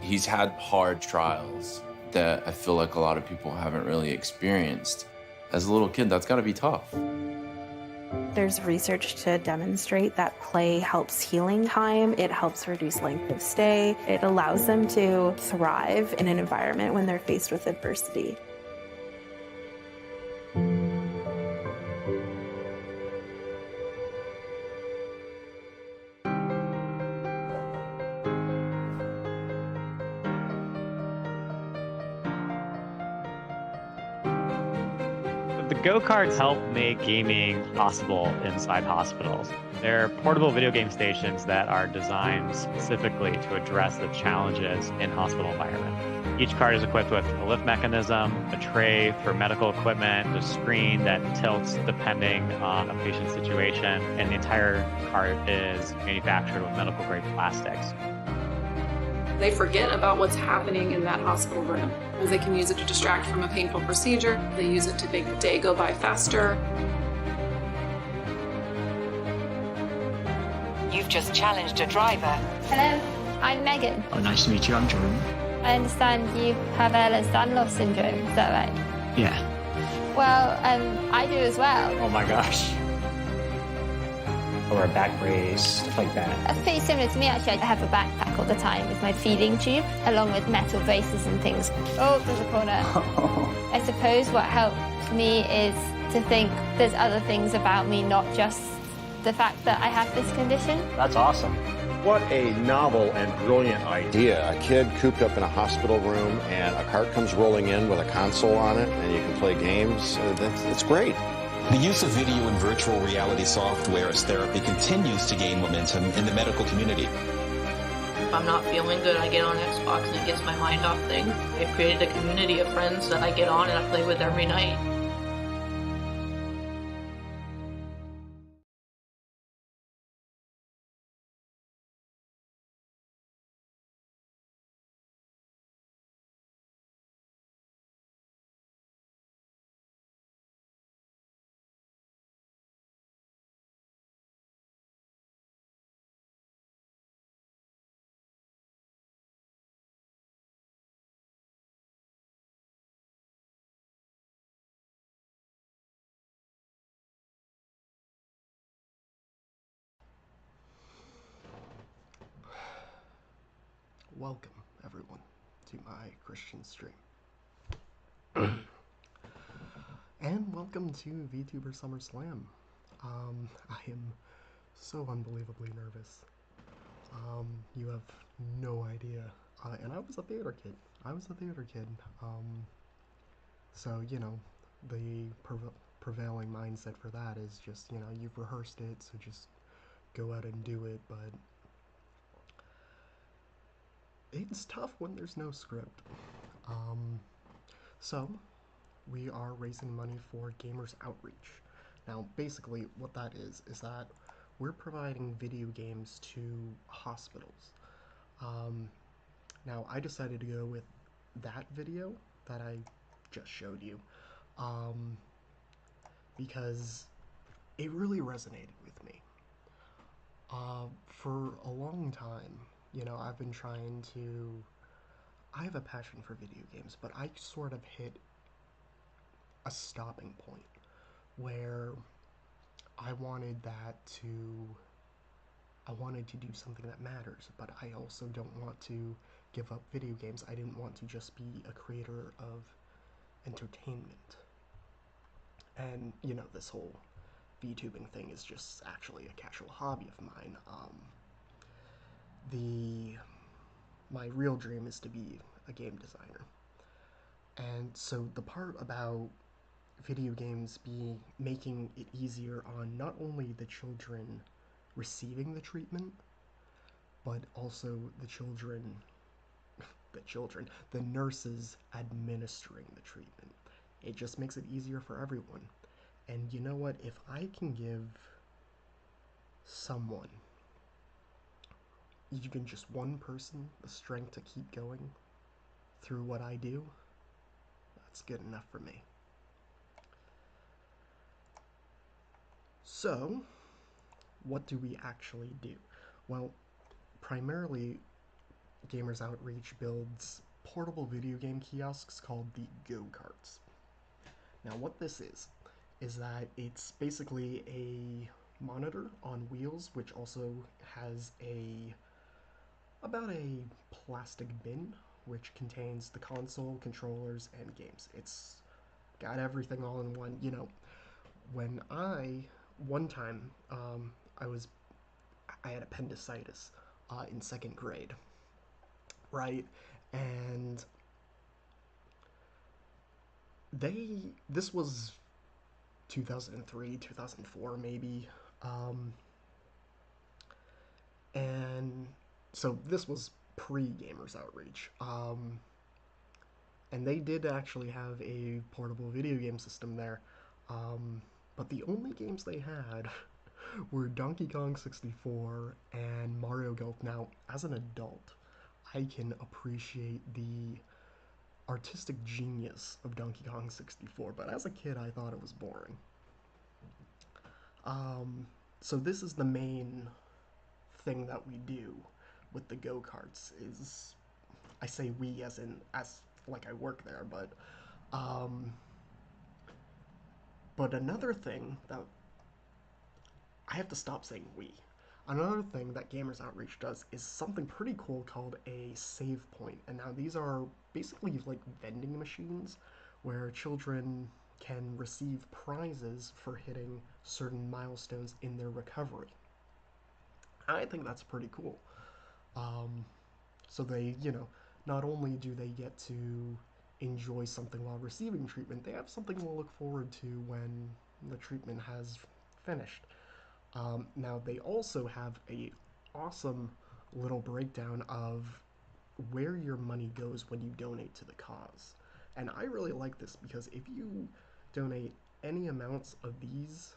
He's had hard trials that I feel like a lot of people haven't really experienced. As a little kid, that's gotta be tough. There's research to demonstrate that play helps healing time, it helps reduce length of stay, it allows them to thrive in an environment when they're faced with adversity. The go-karts help make gaming possible inside hospitals. They're portable video game stations that are designed specifically to address the challenges in hospital environment. Each cart is equipped with a lift mechanism, a tray for medical equipment, a screen that tilts depending on a patient's situation, and the entire cart is manufactured with medical-grade plastics. They forget about what's happening in that hospital room. They can use it to distract from a painful procedure. They use it to make the day go by faster. You've just challenged a driver. Hello, I'm Megan. Oh, nice to meet you. I'm Jordan. I understand you have Ehlers-Danlos syndrome, is that right? Yeah. Well, I do as well. Oh my gosh. Or a back brace, stuff like that. That's pretty similar to me, actually. I have a backpack all the time with my feeding tube, along with metal braces and things. Oh, there's a corner. I suppose what helps me is to think there's other things about me, not just the fact that I have this condition. That's awesome. What a novel and brilliant idea. A kid cooped up in a hospital room and a cart comes rolling in with a console on it and you can play games. That's great. The use of video and virtual reality software as therapy continues to gain momentum in the medical community. If I'm not feeling good, I get on Xbox and it gets my mind off things. I've created a community of friends that I get on and I play with every night. Welcome, everyone, to my Christian stream. And welcome to VTuber Summer Slam. I am so unbelievably nervous. You have no idea. And I was a theater kid. So, you know, the prevailing mindset for that is just, you know, you've rehearsed it, so just go out and do it, but it's tough when there's no script. So, we are raising money for Gamers Outreach. Now, basically, what that is that we're providing video games to hospitals. Now, I decided to go with that video that I just showed you, because it really resonated with me. For a long time, you know, I've been trying to... I have a passion for video games, but I sort of hit a stopping point where I wanted to do something that matters, but I also don't want to give up video games. I didn't want to just be a creator of entertainment. And, you know, this whole VTubing thing is just actually a casual hobby of mine. My real dream is to be a game designer. And so the part about video games making it easier on not only the children receiving the treatment, but also the nurses administering the treatment. It just makes it easier for everyone. And you know what? If I can give someone, even just one person, the strength to keep going through what I do, that's good enough for me. So, what do we actually do? Well, primarily, Gamers Outreach builds portable video game kiosks called the go-karts. Now what this is that it's basically a monitor on wheels, which also has about a plastic bin which contains the console, controllers, and games. It's got everything all in one. You know, when one time, I had appendicitis in second grade, right? And this was 2003, 2004 maybe, and so this was pre-Gamers Outreach, and they did actually have a portable video game system there, but the only games they had were Donkey Kong 64 and Mario Golf. Now, as an adult, I can appreciate the artistic genius of Donkey Kong 64, but as a kid I thought it was boring. So this is the main thing that we do with the go-karts. Is I say we as like I work there, but another thing that I have to stop saying we. Another thing that Gamers Outreach does is something pretty cool called a save point. And now these are basically like vending machines where children can receive prizes for hitting certain milestones in their recovery. I think that's pretty cool. So they, not only do they get to enjoy something while receiving treatment, they have something to look forward to when the treatment has finished. Now they also have a awesome little breakdown of where your money goes when you donate to the cause. And I really like this because if you donate any amounts of these,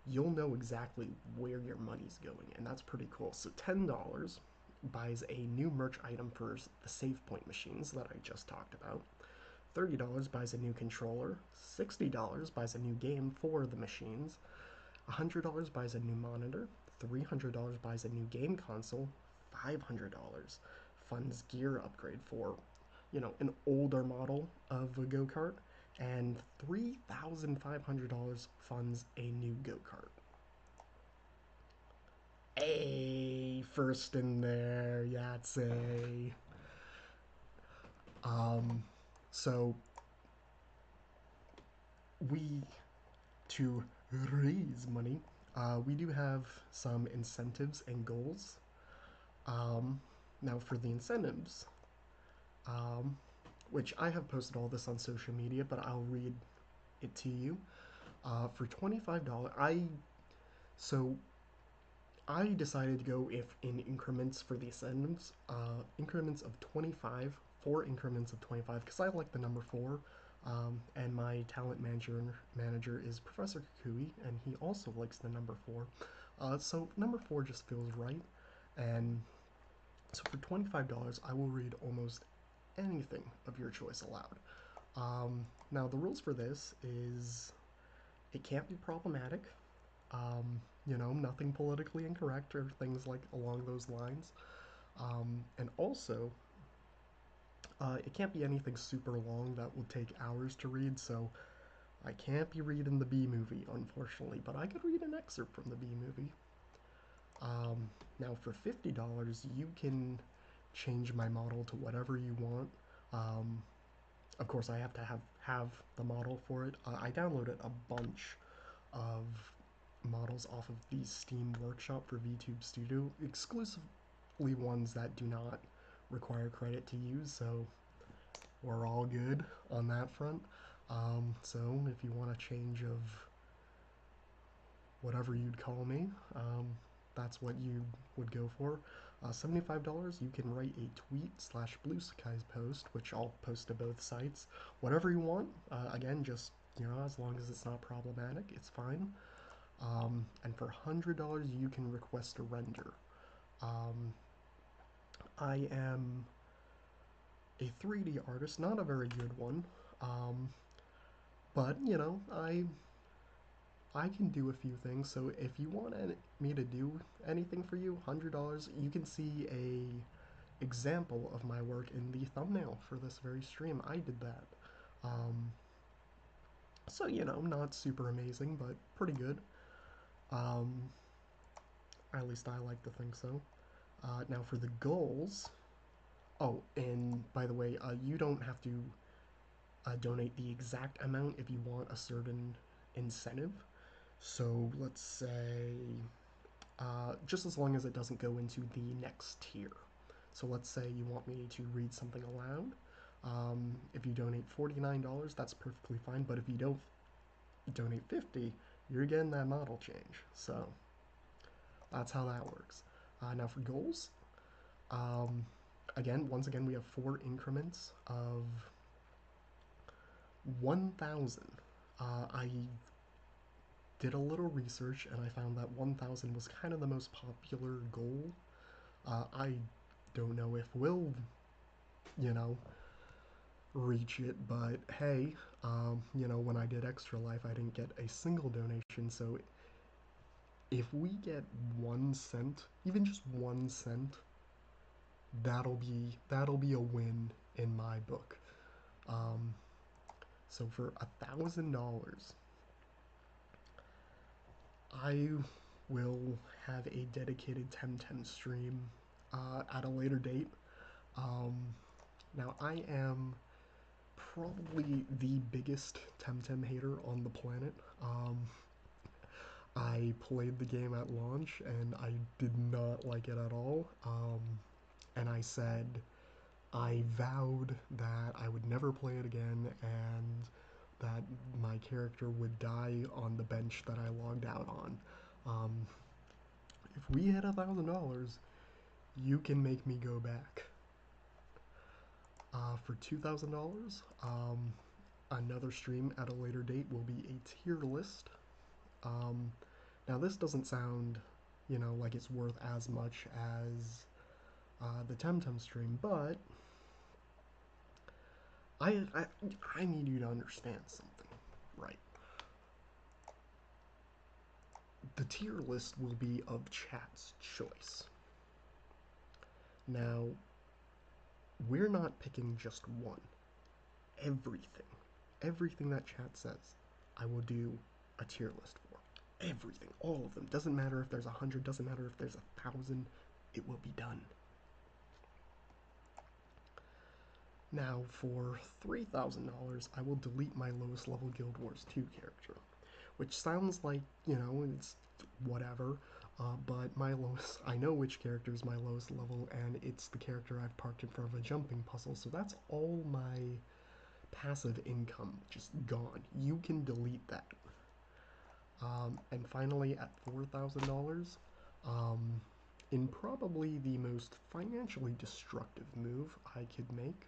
you'll know exactly where your money's going, and that's pretty cool. So $10 buys a new merch item for the save point machines that I just talked about. $30 buys a new controller. $60 buys a new game for the machines. $100 buys a new monitor. $300 buys a new game console. $500 funds gear upgrade for, an older model of a go-kart. And $3,500 funds a new go-kart. Hey, first in there, Yahtzee. So to raise money, we do have some incentives and goals. Now for the incentives, which I have posted all this on social media, but I'll read it to you. For $25, I decided to go in increments for the incentives, increments of 25, 4 increments of 25, because I like the number 4, and my talent manager is Professor Kukui, and he also likes the number 4. So number 4 just feels right, and so for $25, I will read almost anything of your choice aloud. Now the rules for this is it can't be problematic. Nothing politically incorrect or things like along those lines. And also, it can't be anything super long that will take hours to read, so I can't be reading the B movie, unfortunately, but I could read an excerpt from the B movie. Now for $50, you can change my model to whatever you want. Of course, I have to have the model for it. I downloaded a bunch of models off of the Steam Workshop for VTube Studio, exclusively ones that do not require credit to use, so we're all good on that front. So if you want a change of whatever you'd call me, that's what you would go for. $75, you can write a tweet / bluesky post, which I'll post to both sites. Whatever you want, again, just, as long as it's not problematic, it's fine. And for $100, you can request a render. I am a 3D artist, not a very good one, but, I can do a few things, so if you want me to do anything for you, $100, you can see example of my work in the thumbnail for this very stream. I did that. So, you know, not super amazing, but pretty good. At least I like to think so. Now for the goals. Oh, and by the way, you don't have to donate the exact amount if you want a certain incentive. So let's say, just as long as it doesn't go into the next tier. So let's say you want me to read something aloud. If you donate $49, that's perfectly fine. But if you don't donate 50, you're getting that model change. So that's how that works. Now for goals, once again, we have 4 increments of 1,000. I did a little research and I found that 1,000 was kind of the most popular goal. I don't know if we'll, you know, reach it, but hey, you know, when I did Extra Life, I didn't get a single donation, so if we get 1 cent, even just 1 cent, that'll be a win in my book. So for $1,000, I will have a dedicated Temtem stream at a later date. Now I am probably the biggest Temtem hater on the planet. I played the game at launch and I did not like it at all. And I said, I vowed that I would never play it again and that my character would die on the bench that I logged out on. If we hit $1,000, you can make me go back. For $2,000, another stream at a later date will be a tier list. Now this doesn't sound, you know, like it's worth as much as the Temtem stream, but I need you to understand something, right? The tier list will be of chat's choice. Now, we're not picking just one. Everything that chat says, I will do a tier list for. Everything, all of them. Doesn't matter if there's 100, doesn't matter if there's 1,000, it will be done. Now, for $3,000, I will delete my lowest level Guild Wars 2 character, which sounds like, you know, it's whatever, but I know which character is my lowest level, and it's the character I've parked in front of a jumping puzzle, so that's all my passive income just gone. You can delete that. And finally, at $4,000, in probably the most financially destructive move I could make,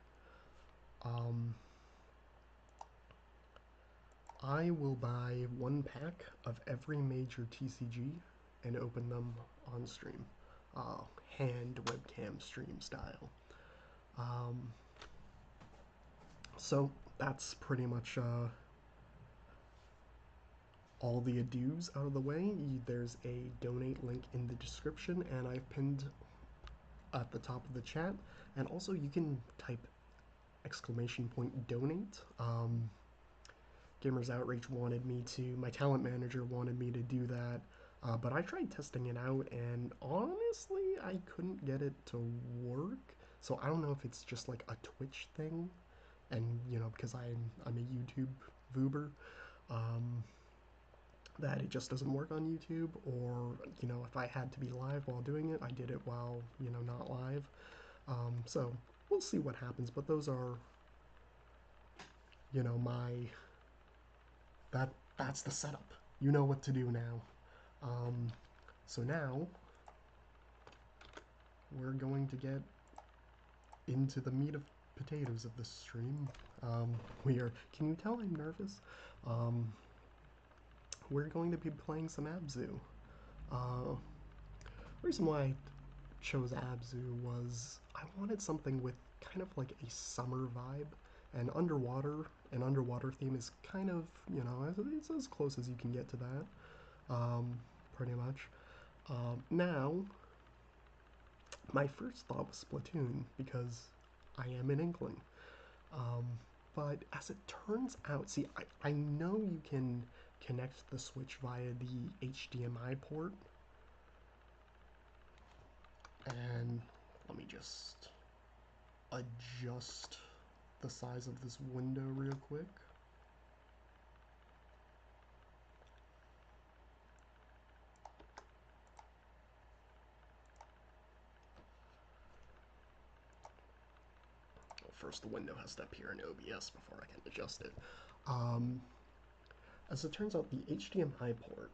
I will buy 1 pack of every major TCG and open them on stream, hand webcam stream style. So that's pretty much all the ados out of the way. There's a donate link in the description, and I've pinned at the top of the chat, and also you can type !donate. Gamers Outreach wanted me to, my talent manager wanted me to do that, but I tried testing it out, and honestly, I couldn't get it to work. So I don't know if it's just like a Twitch thing, and you know, because I'm a YouTube VTuber, that it just doesn't work on YouTube, or you know, if I had to be live while doing it, I did it while, you know, not live. So we'll see what happens, but those are, you know, that's the setup. You know what to do now. So now we're going to get into the meat of potatoes of this stream. Can you tell I'm nervous? We're going to be playing some ABZÜ. The reason why I chose ABZÜ was I wanted something with kind of like a summer vibe, and an underwater theme is kind of, you know, it's as close as you can get to that, pretty much. Now, My first thought was Splatoon, because I am an Inkling. But as it turns out, see, I know you can connect the Switch via the HDMI port. And let me just adjust the size of this window real quick. Well, first the window has to appear in OBS before I can adjust it. As it turns out, the HDMI port,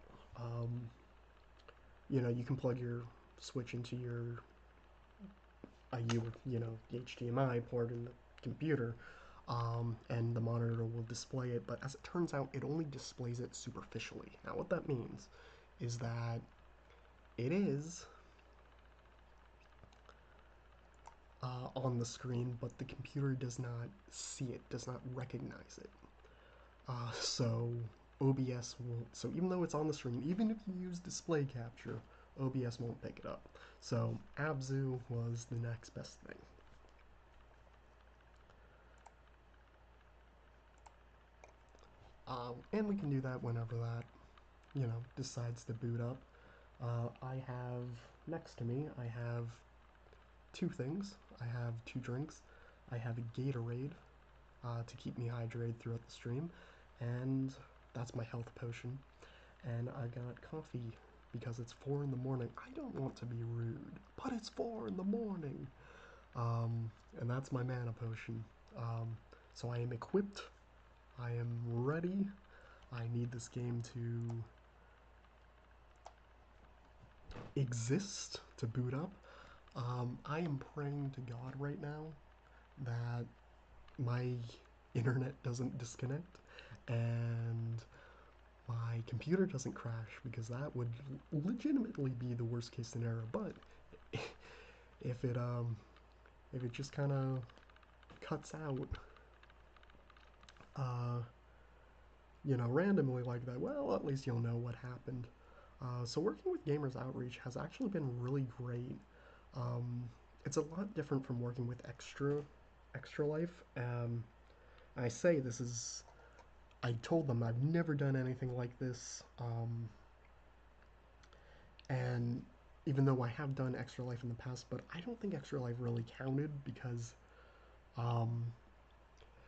you know, you can plug your Switch into your the HDMI port in the computer, and the monitor will display it, but as it turns out, it only displays it superficially. Now, what that means is that it is on the screen, but the computer does not see it, does not recognize it. So OBS will, so even though it's on the screen, even if you use display capture, OBS won't pick it up. So ABZÜ was the next best thing. And we can do that whenever that, you know, decides to boot up. I have, next to me, I have two things. I have two drinks. I have a Gatorade to keep me hydrated throughout the stream, and that's my health potion. And I got coffee because it's 4 in the morning. I don't want to be rude, but it's 4 in the morning. And that's my mana potion. So I am equipped. I am ready. I need this game to exist, to boot up. I am praying to God right now that my internet doesn't disconnect and my computer doesn't crash, because that would legitimately be the worst case scenario. But if it just kind of cuts out you know, randomly like that, well, at least you'll know what happened. So working with Gamers Outreach has actually been really great. It's a lot different from working with Extra Life. I say this is, I told them I've never done anything like this, and even though I have done Extra Life in the past, but I don't think Extra Life really counted because,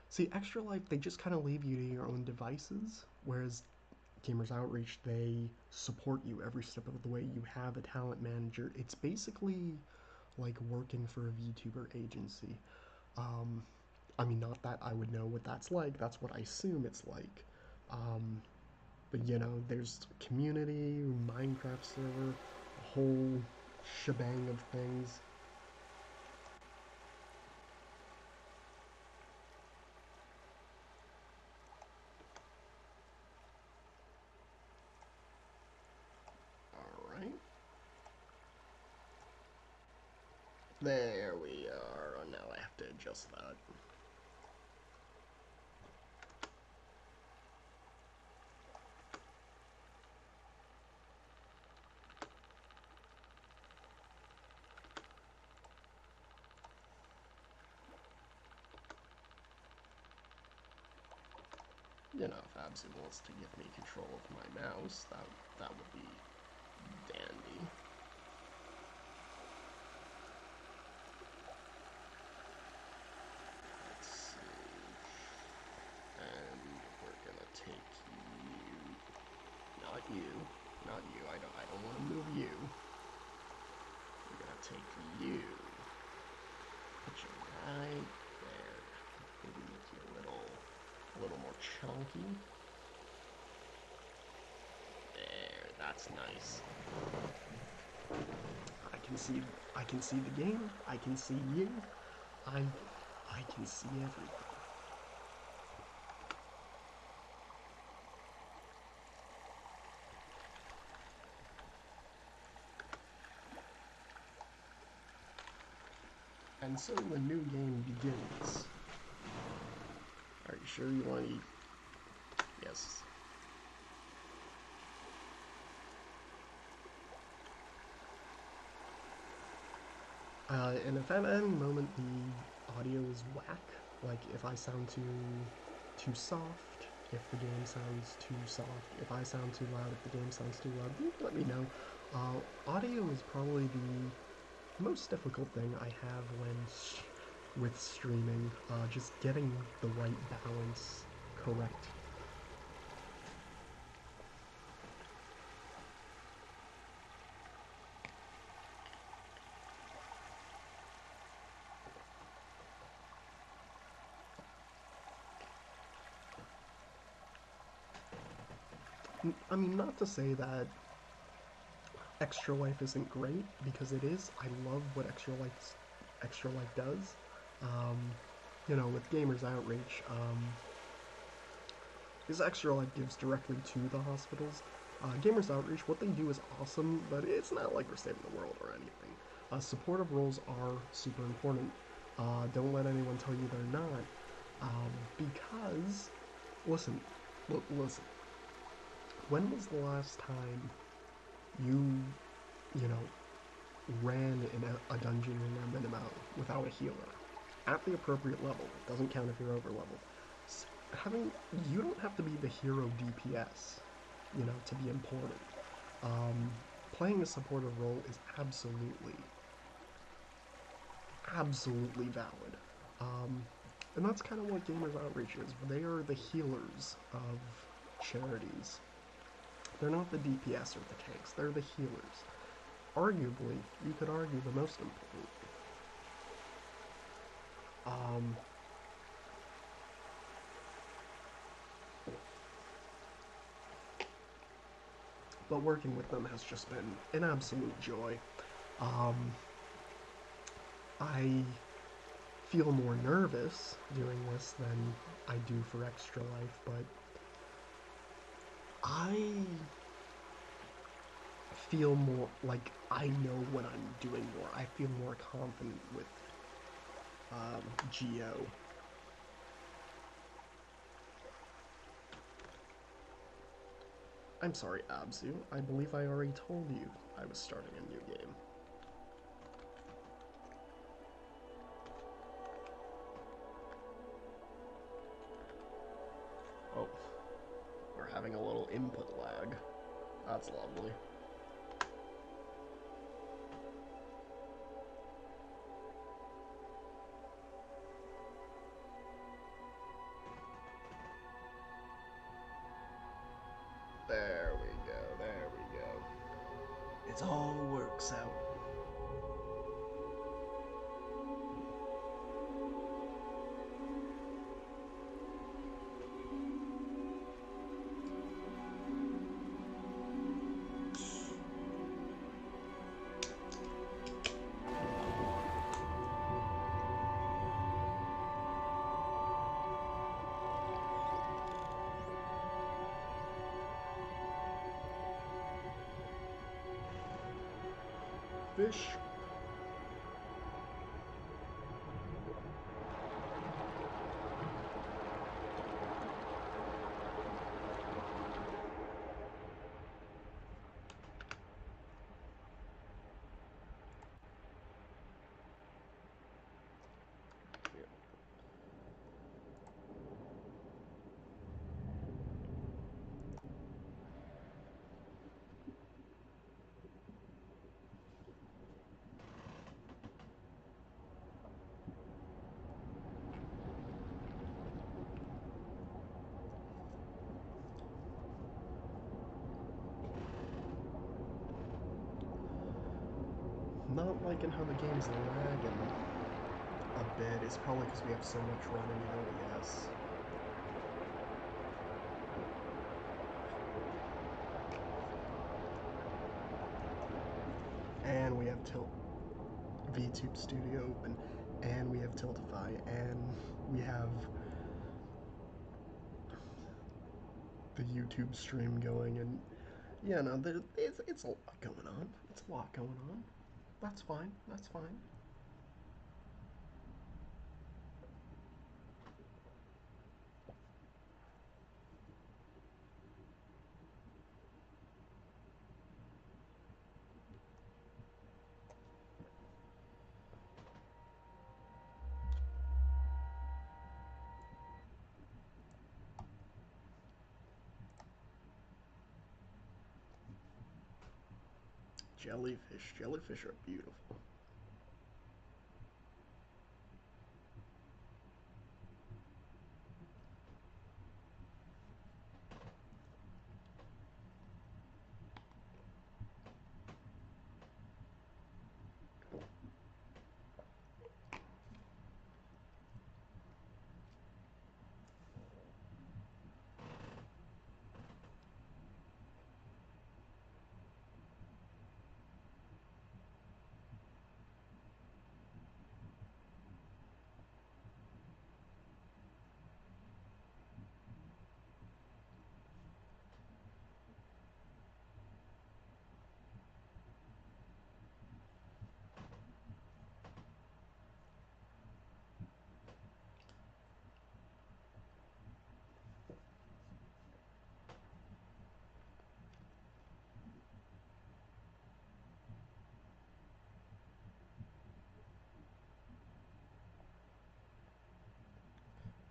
see, Extra Life, they just kind of leave you to your own devices, whereas Gamers Outreach, they support you every step of the way. You have a talent manager. It's basically like working for a VTuber agency. I mean, not that I would know what that's like, that's what I assume it's like. But you know, there's community, Minecraft server, a whole shebang of things. Alright. There we are. Oh, now I have to adjust that. You know, if ABZÜ wants to give me control of my mouse, that would be dandy. Let's see. And we're gonna take you. Not you. Not you. I don't want to move you. We're gonna take you. Put you right there. Maybe make you a little more chunky. There, that's nice. I can see the game. I can see you. I can see everything. And so the new game begins. Are you sure you want to eat? Yes. And if at any moment the audio is whack, like if I sound too soft, if the game sounds too soft, if I sound too loud, if the game sounds too loud, let me know. Audio is probably the most difficult thing I have with streaming, just getting the right balance correct. I mean, not to say that Extra Life isn't great, because it is. I love what Extra Life does. You know, with Gamers Outreach, because Extra Life gives directly to the hospitals. Gamers Outreach, what they do is awesome, but it's not like we're saving the world or anything. Supportive roles are super important. Don't let anyone tell you they're not. Because, listen. When was the last time you know, ran in a dungeon in MMO without a healer? At the appropriate level. It doesn't count if you're over leveled. You don't have to be the hero DPS, you know, to be important. Playing a supportive role is absolutely valid. And that's kind of what Gamers Outreach is. They are the healers of charities. They're not the DPS or the tanks, they're the healers. Arguably, you could argue the most important. But working with them has just been an absolute joy. I feel more nervous doing this than I do for Extra Life, but I feel more like I know what I'm doing more. I feel more confident with Geo. I'm sorry, ABZû. I believe I already told you I was starting a new game. Oh, we're having a little input lag. That's lovely. There we go. It all works out. Fish. Not liking how the game's lagging a bit. It's probably because we have so much running in OBS. And we have VTuber Studio open, and we have Tiltify, and we have the YouTube stream going, and yeah, no, it's a lot going on. It's a lot going on. That's fine. That's fine. jellyfish. Jellyfish are beautiful.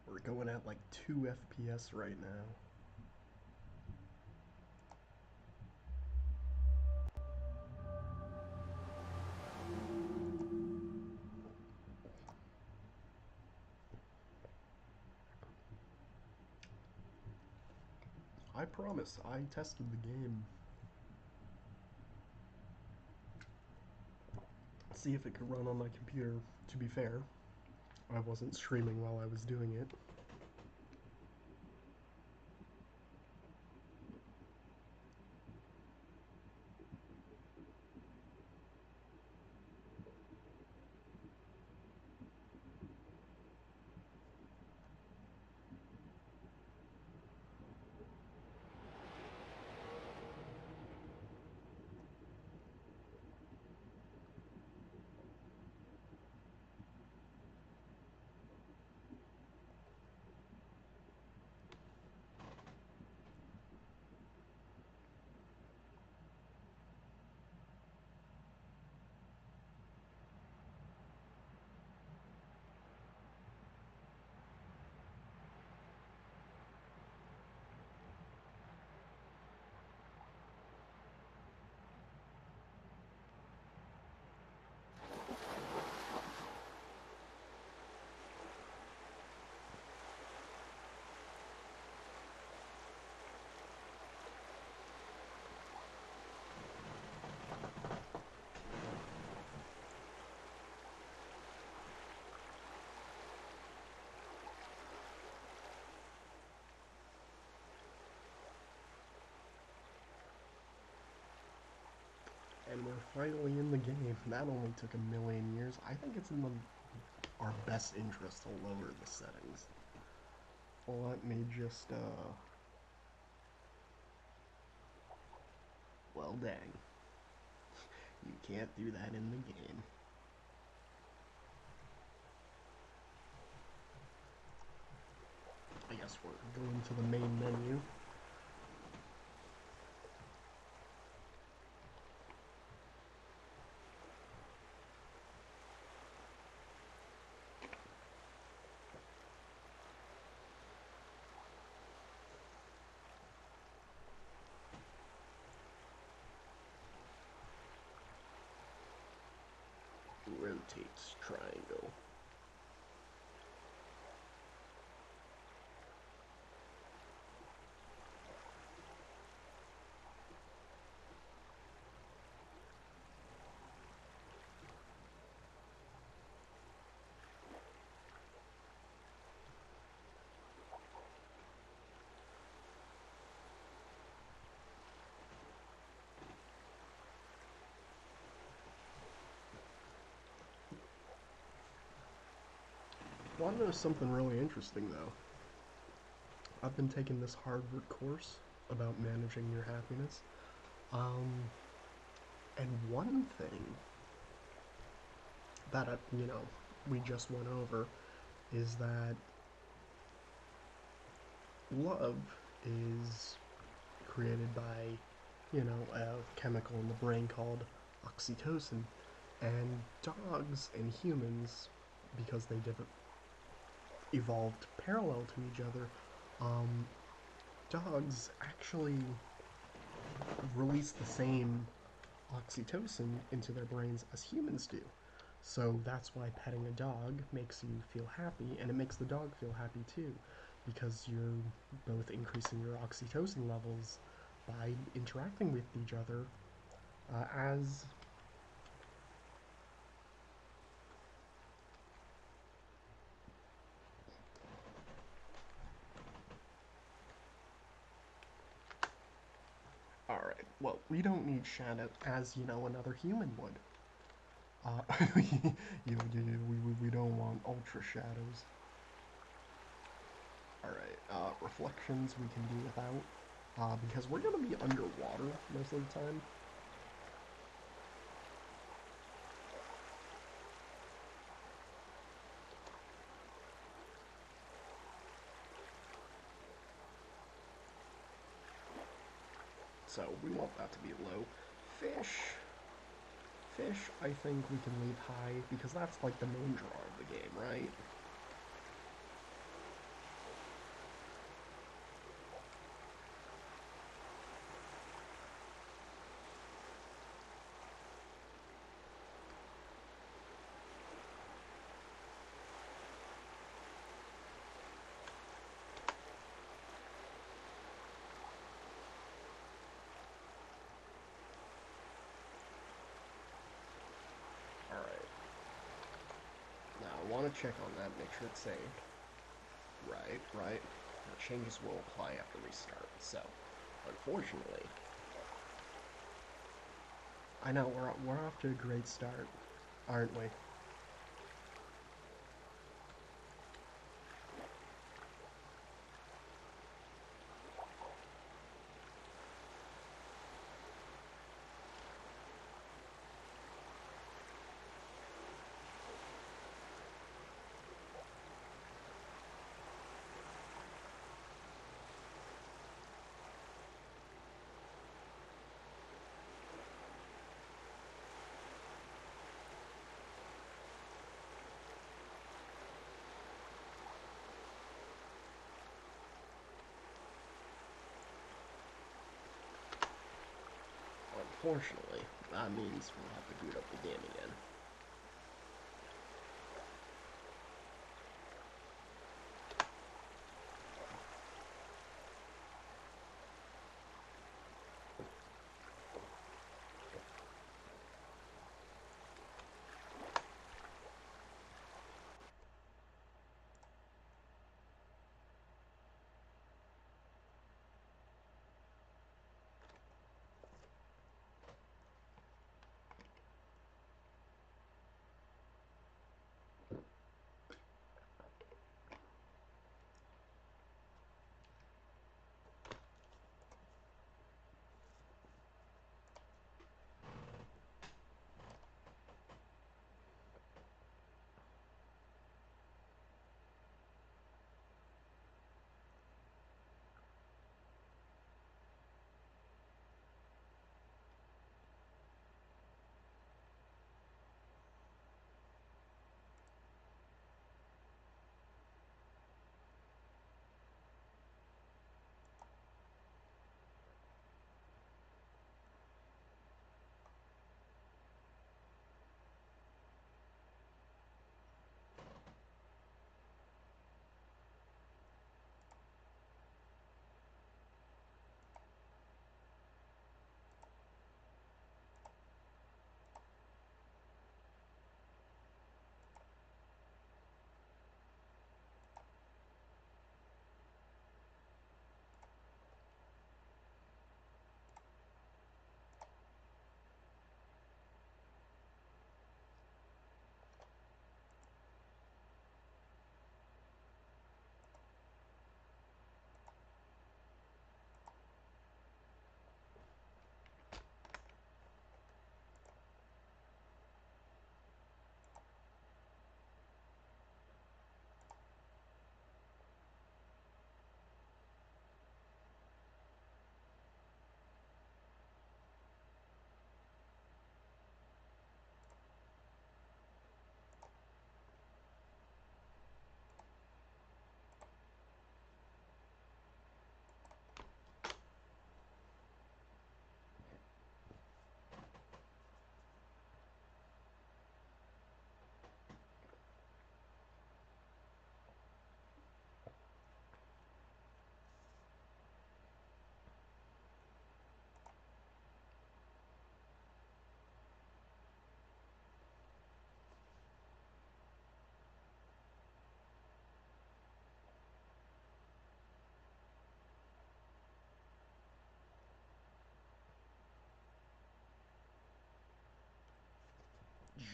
We're going at like 2 FPS right now. I promise, I tested the game. See if it could run on my computer. To be fair, I wasn't streaming while I was doing it. And we're finally in the game. That only took a million years. I think it's in our best interest to lower the settings. Let me just, well, dang. You can't do that in the game. I guess we're going to the main menu. Rotates triangle. Want to know something really interesting, though? I've been taking this Harvard course about managing your happiness. And one thing that, we just went over is that love is created by, a chemical in the brain called oxytocin. And dogs and humans, because they evolved parallel to each other, dogs actually release the same oxytocin into their brains as humans do. So that's why petting a dog makes you feel happy, and it makes the dog feel happy too, because you're both increasing your oxytocin levels by interacting with each other as Alright, well, we don't need shadow as, another human would. We don't want ultra shadows. Alright, reflections we can do without, because we're gonna be underwater most of the time. So we want that to be low. Fish, I think we can leave high, because that's like the main draw of the game, right? I want to check on that, make sure it's saved. Right. The changes will apply after restart. So, unfortunately, I know we're off to a great start, aren't we? Unfortunately, that means we'll have to boot up the game again.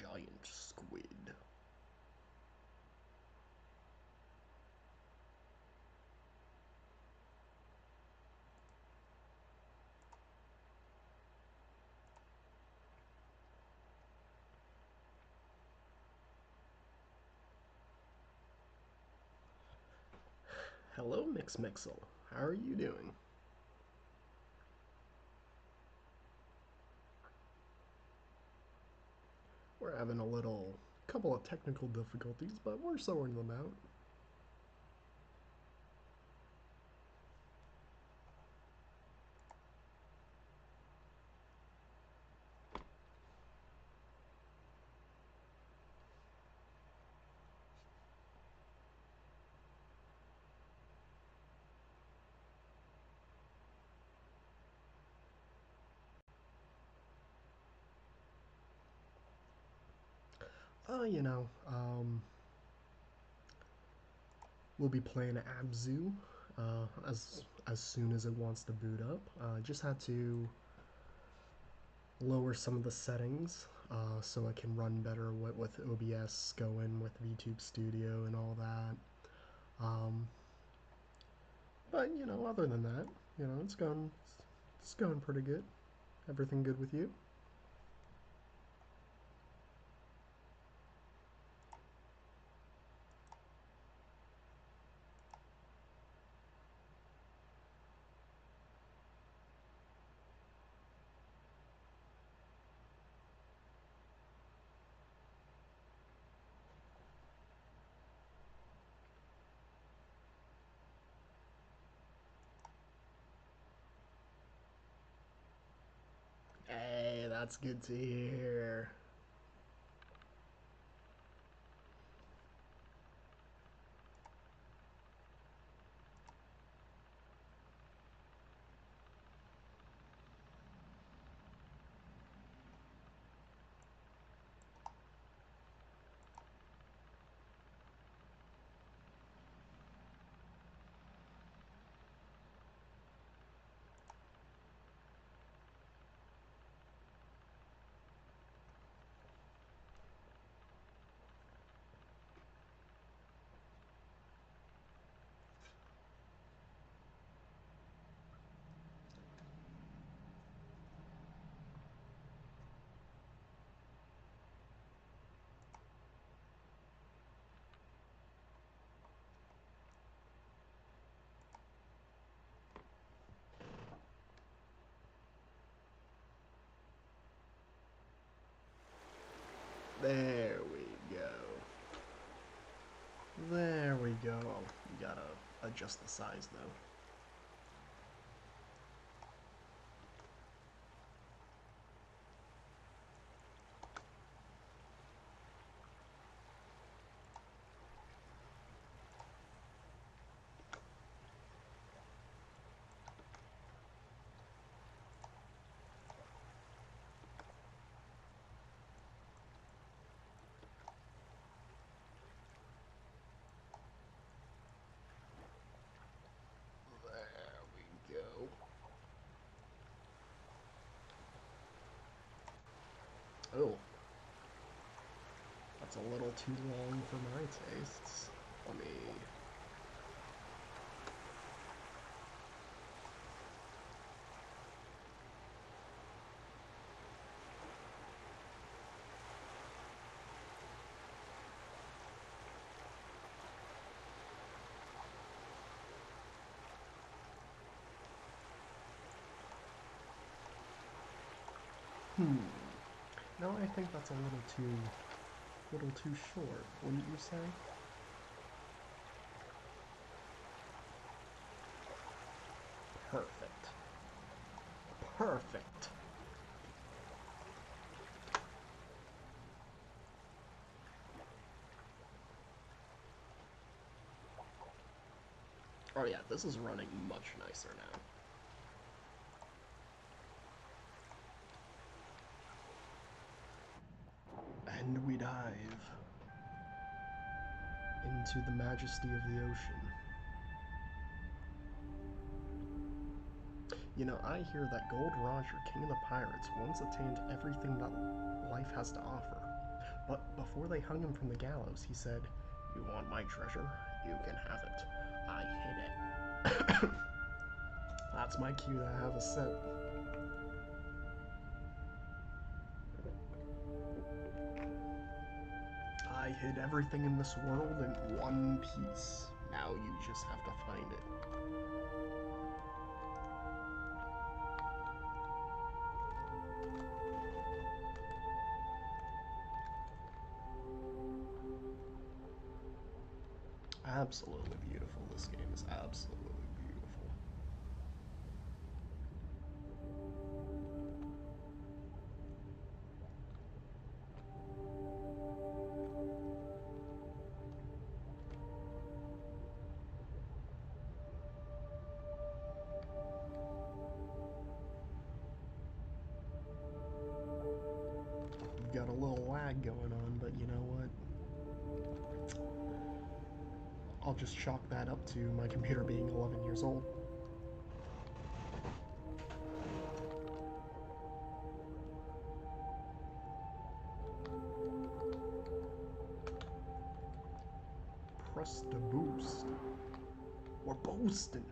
giant squid. Hello, Mixel. How are you doing? We're having a couple of technical difficulties, but we're sorting them out. You know, we'll be playing ABZû as soon as it wants to boot up. Just had to lower some of the settings so it can run better with OBS going with VTube Studio and all that. But you know, other than that, you know, it's going pretty good. Everything good with you? Hey, that's good to hear. There we go. There we go. You gotta adjust the size though. Go. Oh, that's a little too long for my tastes. Let me... No, I think that's a little too short, wouldn't you say? Perfect. Perfect. Oh yeah, this is running much nicer now. And we dive into the majesty of the ocean. You know, I hear that Gold Roger, King of the Pirates, once attained everything that life has to offer. But before they hung him from the gallows, he said, "You want my treasure? You can have it. I hid it." That's my cue to have a sip. I hid everything in this world in one piece. Now you just have to find it. Absolutely beautiful. This game is absolutely beautiful. We've got a little lag going on, but you know what? I'll just chalk that up to my computer being 11 years old. Press the boost. We're boosting.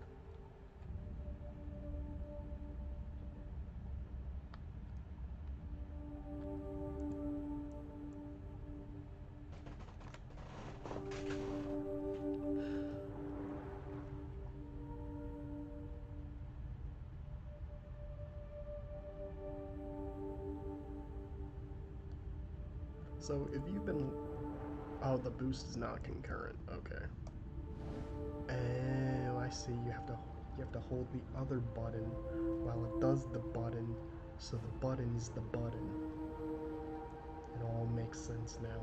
So if you've been... Oh, the boost is not concurrent. Okay. Oh, I see. You have to hold the other button while it does the button, so the button is the button. It all makes sense now.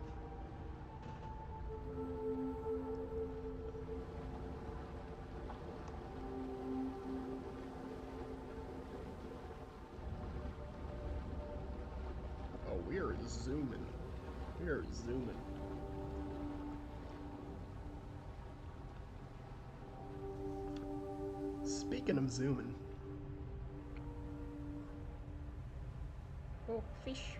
Oh, we are zooming. We are zooming. Speaking of zooming. Oh, fish.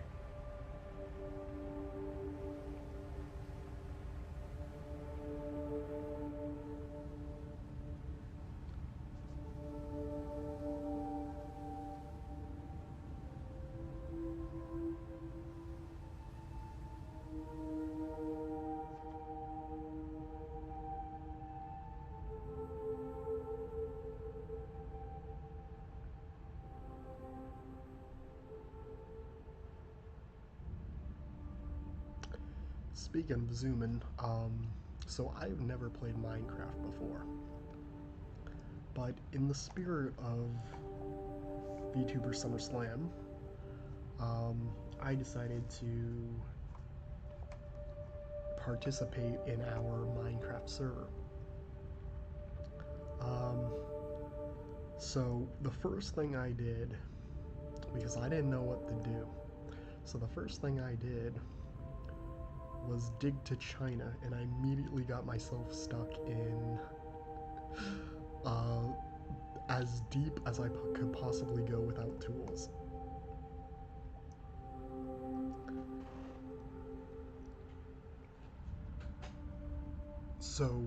Speaking of zooming, so I've never played Minecraft before, but in the spirit of VTuber Summer Slam, I decided to participate in our Minecraft server. So the first thing I did, because I didn't know what to do, so the first thing I did was dig to China, and I immediately got myself stuck in as deep as I could possibly go without tools. So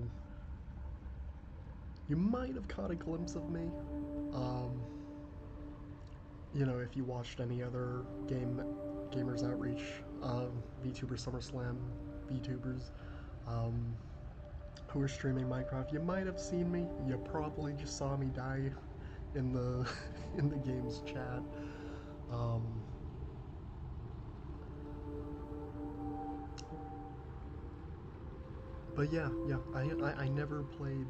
you might have caught a glimpse of me, you know, if you watched any other Gamers Outreach, VTuber Summer Slam, VTubers, who are streaming Minecraft, you might have seen me. You probably just saw me die in the in the game's chat. But yeah, I never played.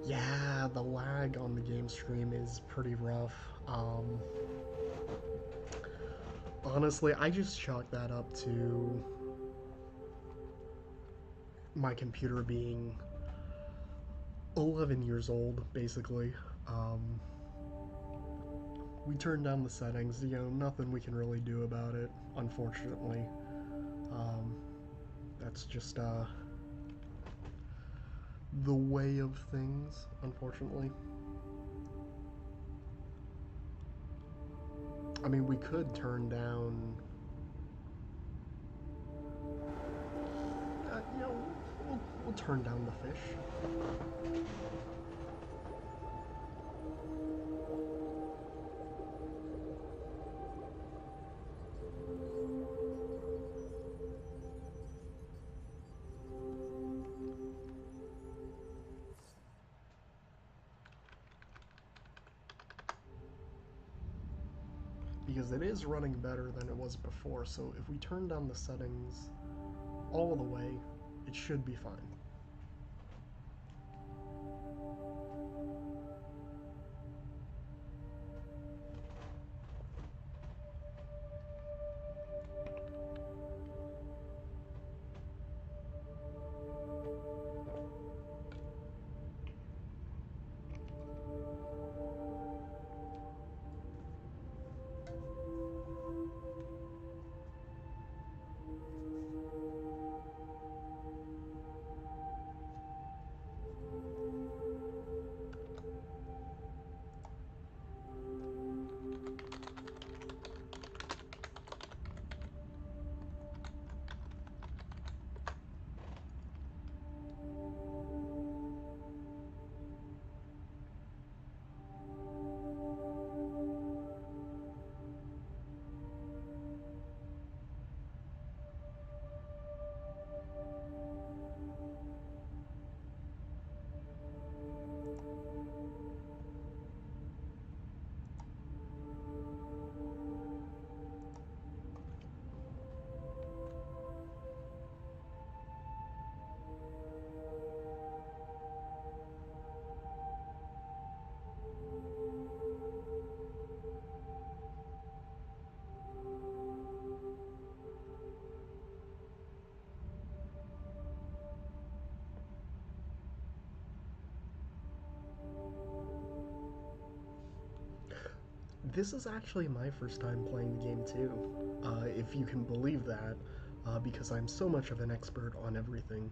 Yeah, the lag on the game stream is pretty rough. Honestly, I just chalk that up to my computer being 11 years old, basically. We turned down the settings, you know, nothing we can really do about it, unfortunately. That's just, the way of things, unfortunately. I mean, we could turn down we'll turn down the fish. Because it is running better than it was before, so if we turn down the settings all the way, it should be fine. This is actually my first time playing the game too, if you can believe that, because I'm so much of an expert on everything.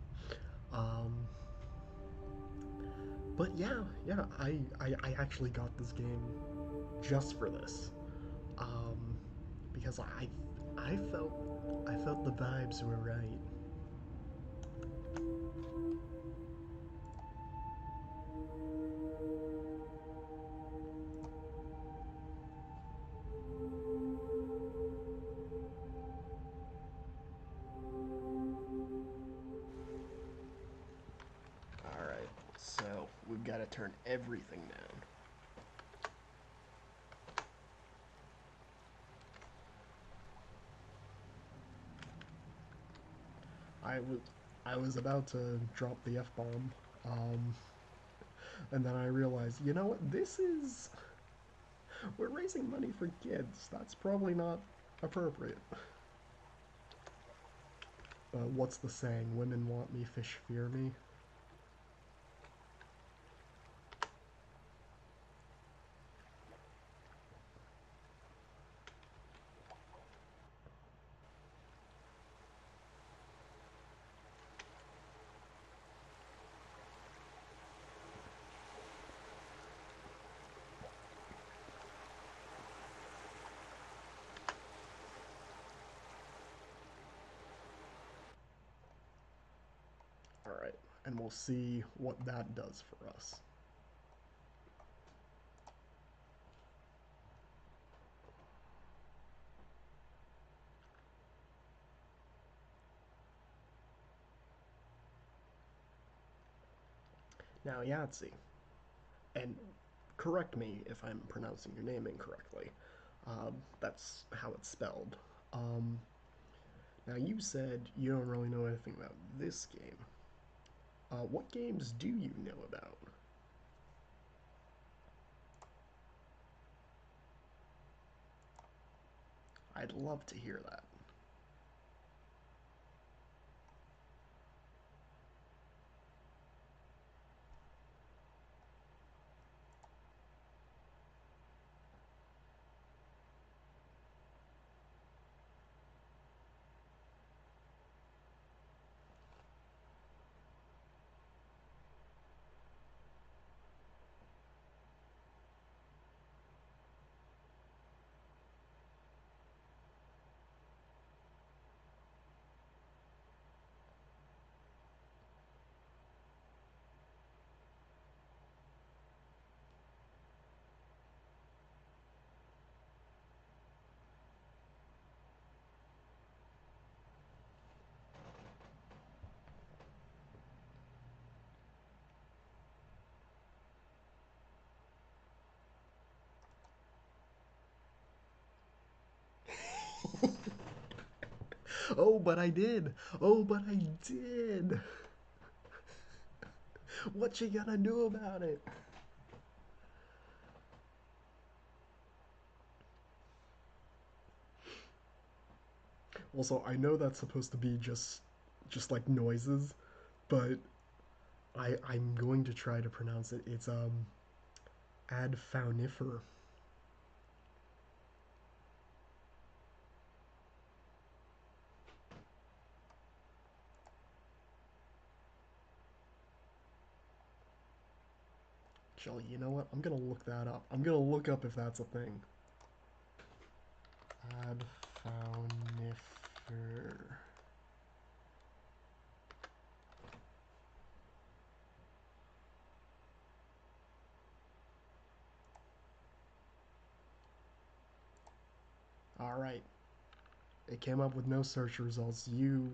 But yeah, I actually got this game just for this, because I felt the vibes were right. Alright, so we've got to turn everything down. I was about to drop the F-bomb, and then I realized, you know what, we're raising money for kids, that's probably not appropriate. What's the saying, women want me, fish fear me? Alright, and we'll see what that does for us. Now, Yahtzee, and correct me if I'm pronouncing your name incorrectly, that's how it's spelled. Now, you said you don't really know anything about this game. What games do you know about? I'd love to hear that. Oh, but I did. Oh, but I did. What you gonna do about it? Also, I know that's supposed to be just like noises, but I'm going to try to pronounce it. It's adfaunifer. Shelly, you know what? I'm gonna look that up. I'm gonna look up if that's a thing. Adfaunifer. Alright. It came up with no search results. You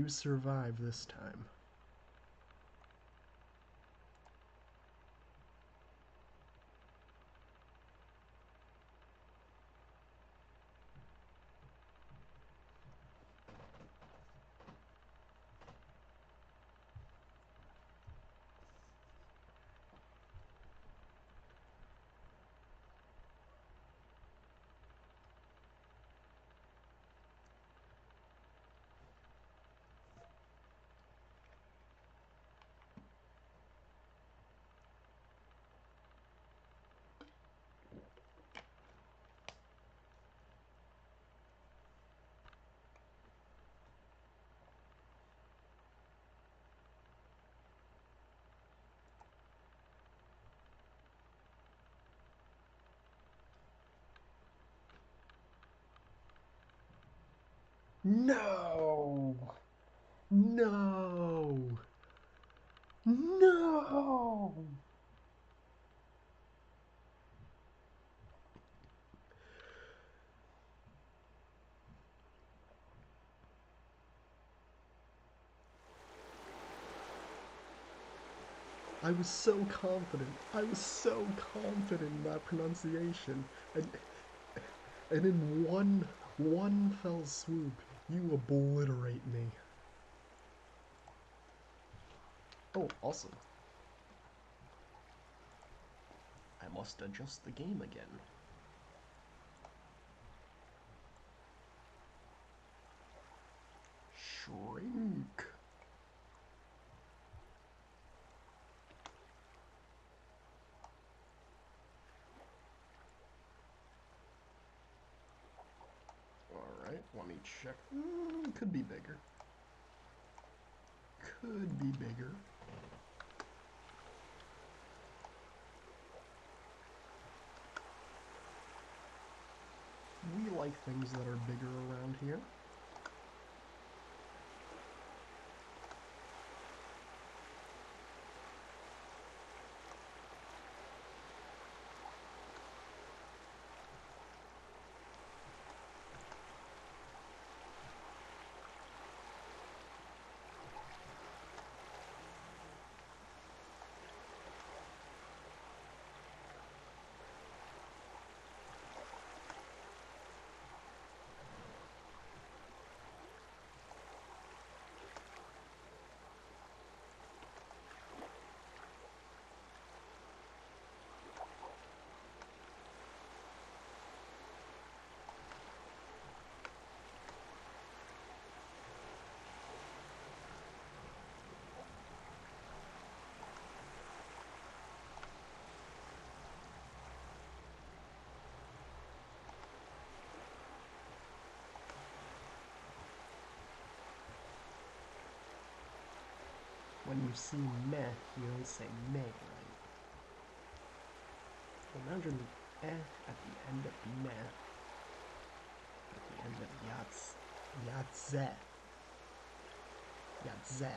survived this time. No! No! No! I was so confident. I was so confident in that pronunciation. And in one fell swoop, you obliterate me. Oh, awesome. I must adjust the game again. Shrink. Alright, let me check. Could be bigger. Could be bigger. We like things that are bigger around here. When you see meh, you don't say meh, right? Imagine the at the end of meh. At the end of yatze. Yatze.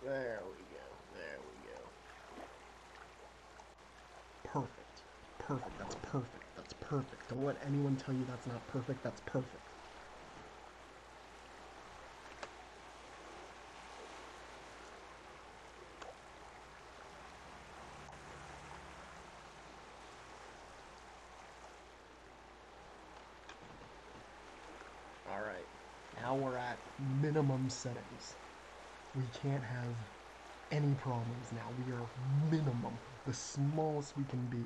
There we go. There we go. Perfect. Perfect. That's perfect. That's perfect. Don't let anyone tell you that's not perfect. That's perfect. Alright. Now we're at minimum settings. We can't have any problems now. We are minimum, the smallest we can be.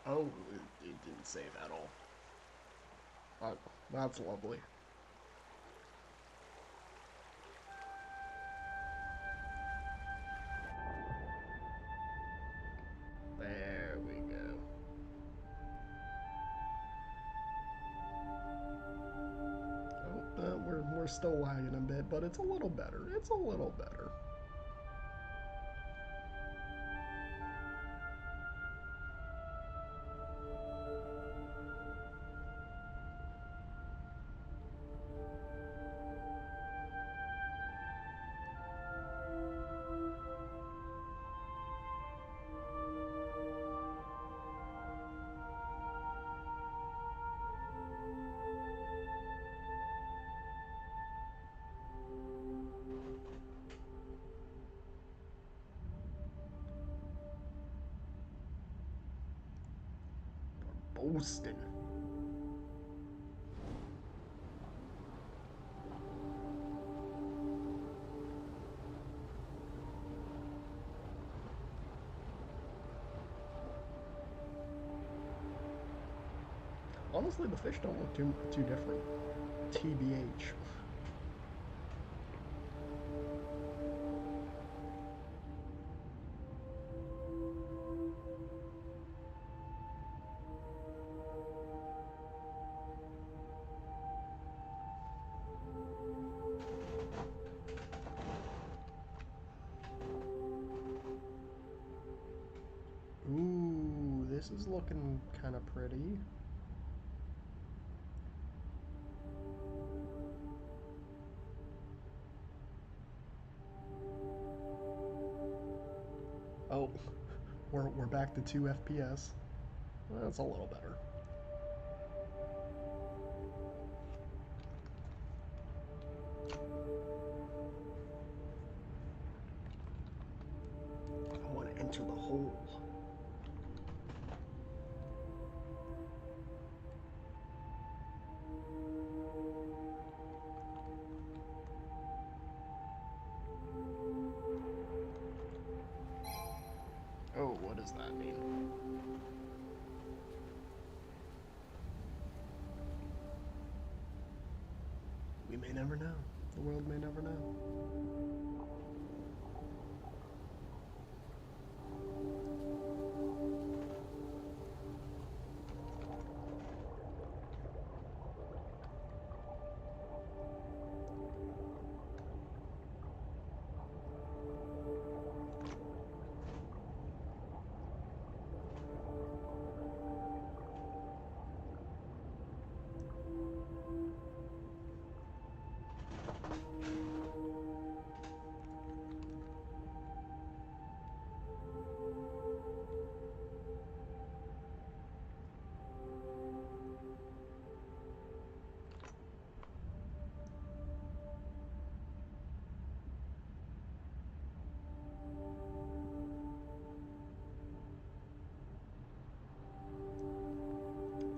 Oh, it didn't save at all. That's lovely. There we go. Oh, we're still lagging a bit, but it's a little better. It's a little better. Boasting. Honestly, the fish don't look too different. TBH. Ooh, this is looking kind of pretty. Oh, we're back to 2 FPS. That's a little better. I want to enter the hole. Oh, what does that mean? We may never know. The world may never know.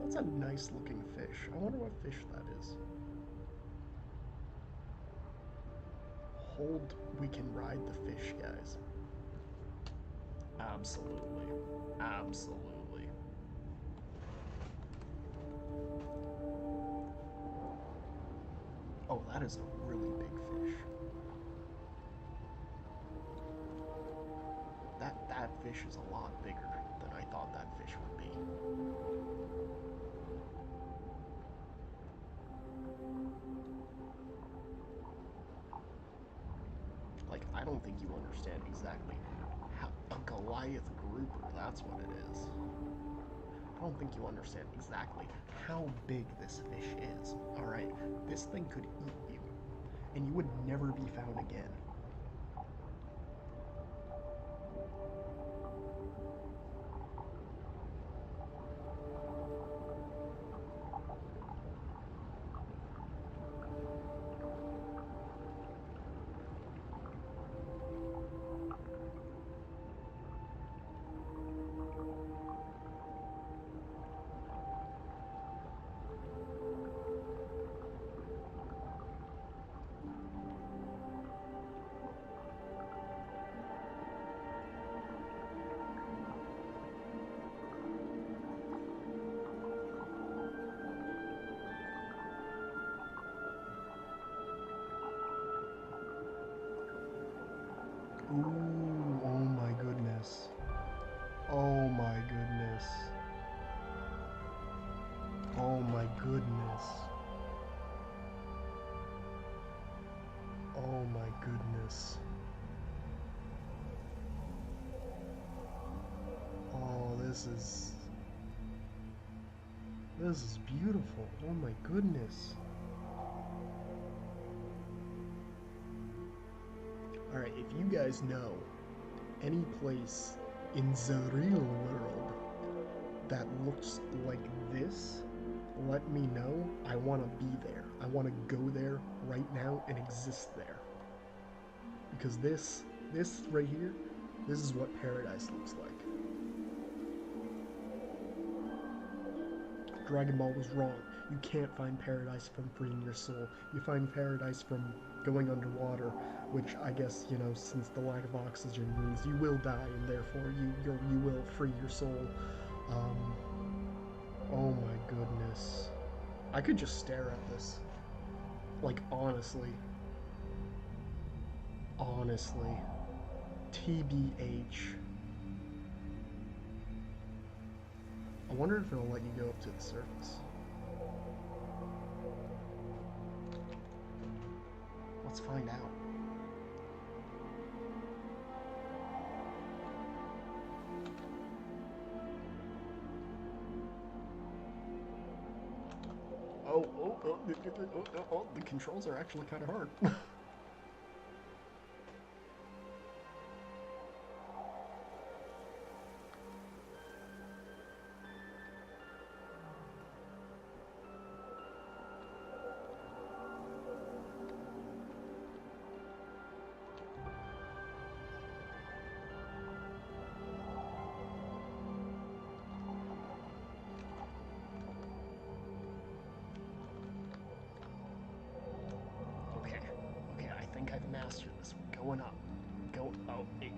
That's a nice looking fish. I wonder what fish that is. told we can ride the fish, guys. Absolutely. Absolutely. Oh, that is a really big fish. That fish is a lot bigger than I thought that fish would be. Like, I don't think you understand exactly how a Goliath grouper, that's what it is. I don't think you understand exactly how big this fish is. Alright, this thing could eat you, and you would never be found again. Ooh, oh my goodness. Oh my goodness. Oh my goodness. Oh my goodness. Oh, this is beautiful. Oh my goodness. Alright, if you guys know any place in the real world that looks like this, let me know. I want to be there. I want to go there right now and exist there. Because this right here, this is what paradise looks like. Dragon Ball was wrong. You can't find paradise from freeing your soul. You find paradise from going underwater, which I guess, you know, since the lack of oxygen means you will die, and therefore you will free your soul. Oh my goodness. I could just stare at this. Like, honestly. Honestly. TBH. I wonder if it'll let you go up to the surface. Let's find out. Oh, the controls are actually kind of hard. I've mastered this. We're going up. Go. Oh, wait.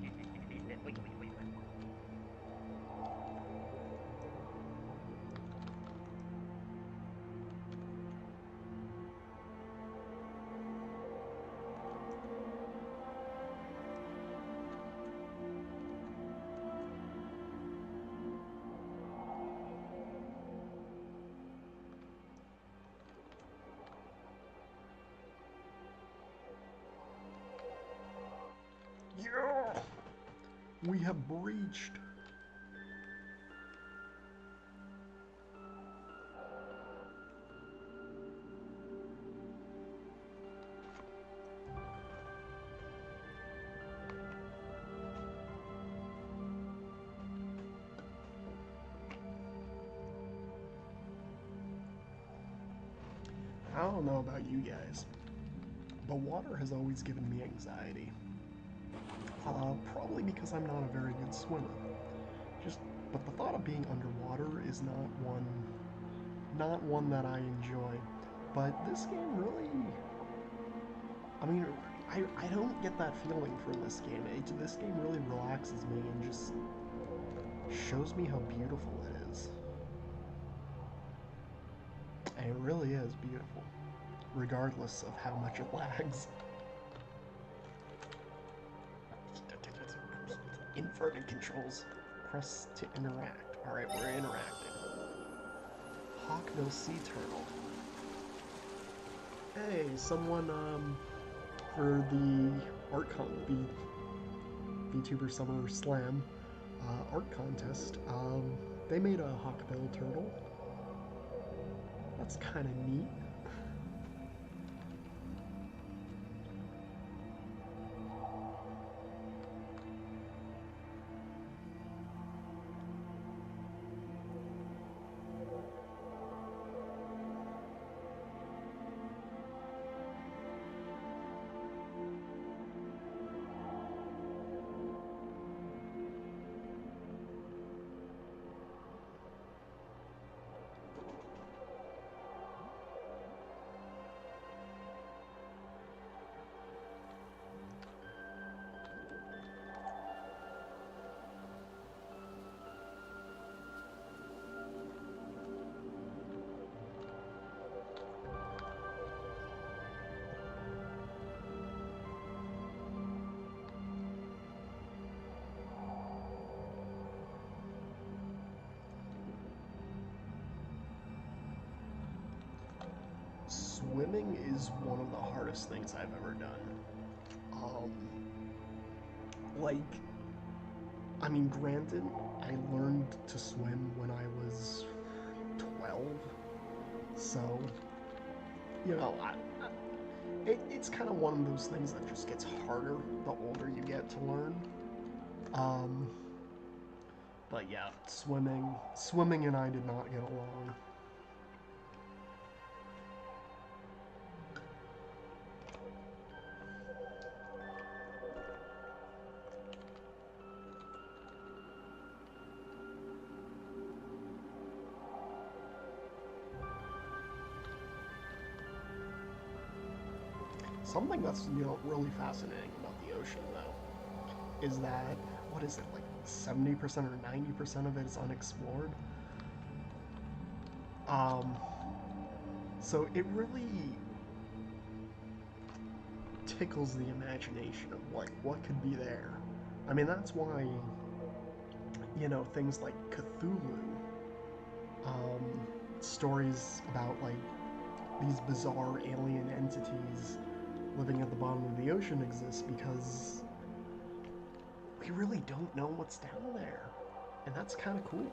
Yeah! We have breached. I don't know about you guys, but water has always given me anxiety. Probably because I'm not a very good swimmer. But the thought of being underwater is not one that I enjoy. But this game really, I mean, I don't get that feeling from this game. This game really relaxes me and just shows me how beautiful it is. And it really is beautiful, regardless of how much it lags. Inverted controls. Press to interact. Alright, we're interacting. Hawk-nose sea turtle. Hey, someone, for the VTuber Summer Slam art contest, they made a hawkbill turtle. That's kind of neat. Swimming is one of the hardest things I've ever done. I mean, granted, I learned to swim when I was 12, so, you know, it's kind of one of those things that just gets harder the older you get to learn. But yeah, swimming and I did not get along. Something that's, you know, really fascinating about the ocean, though, is that, what is it, like 70% or 90% of it is unexplored? So it really tickles the imagination of, like, what could be there. I mean, that's why, you know, things like Cthulhu, stories about, like, these bizarre alien entities living at the bottom of the ocean exist, because we really don't know what's down there. And that's kind of cool.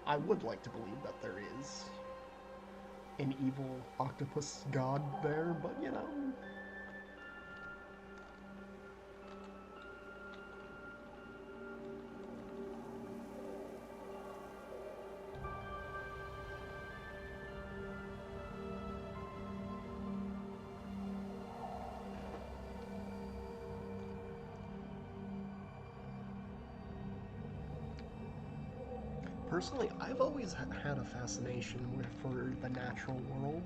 I would like to believe that there is an evil octopus god there, but you know. Personally, I've always had a fascination for the natural world.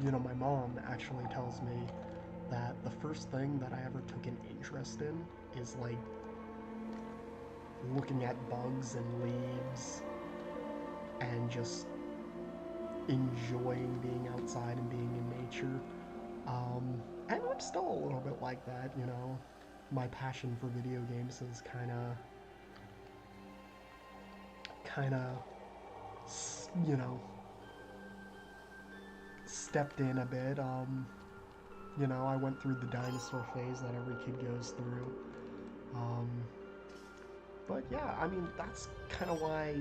You know, my mom actually tells me that the first thing that I ever took an interest in is, like, looking at bugs and leaves and just enjoying being outside and being in nature. And I'm still a little bit like that, you know. My passion for video games is kind of, you know, stepped in a bit. You know, I went through the dinosaur phase that every kid goes through. But yeah, I mean, that's kind of why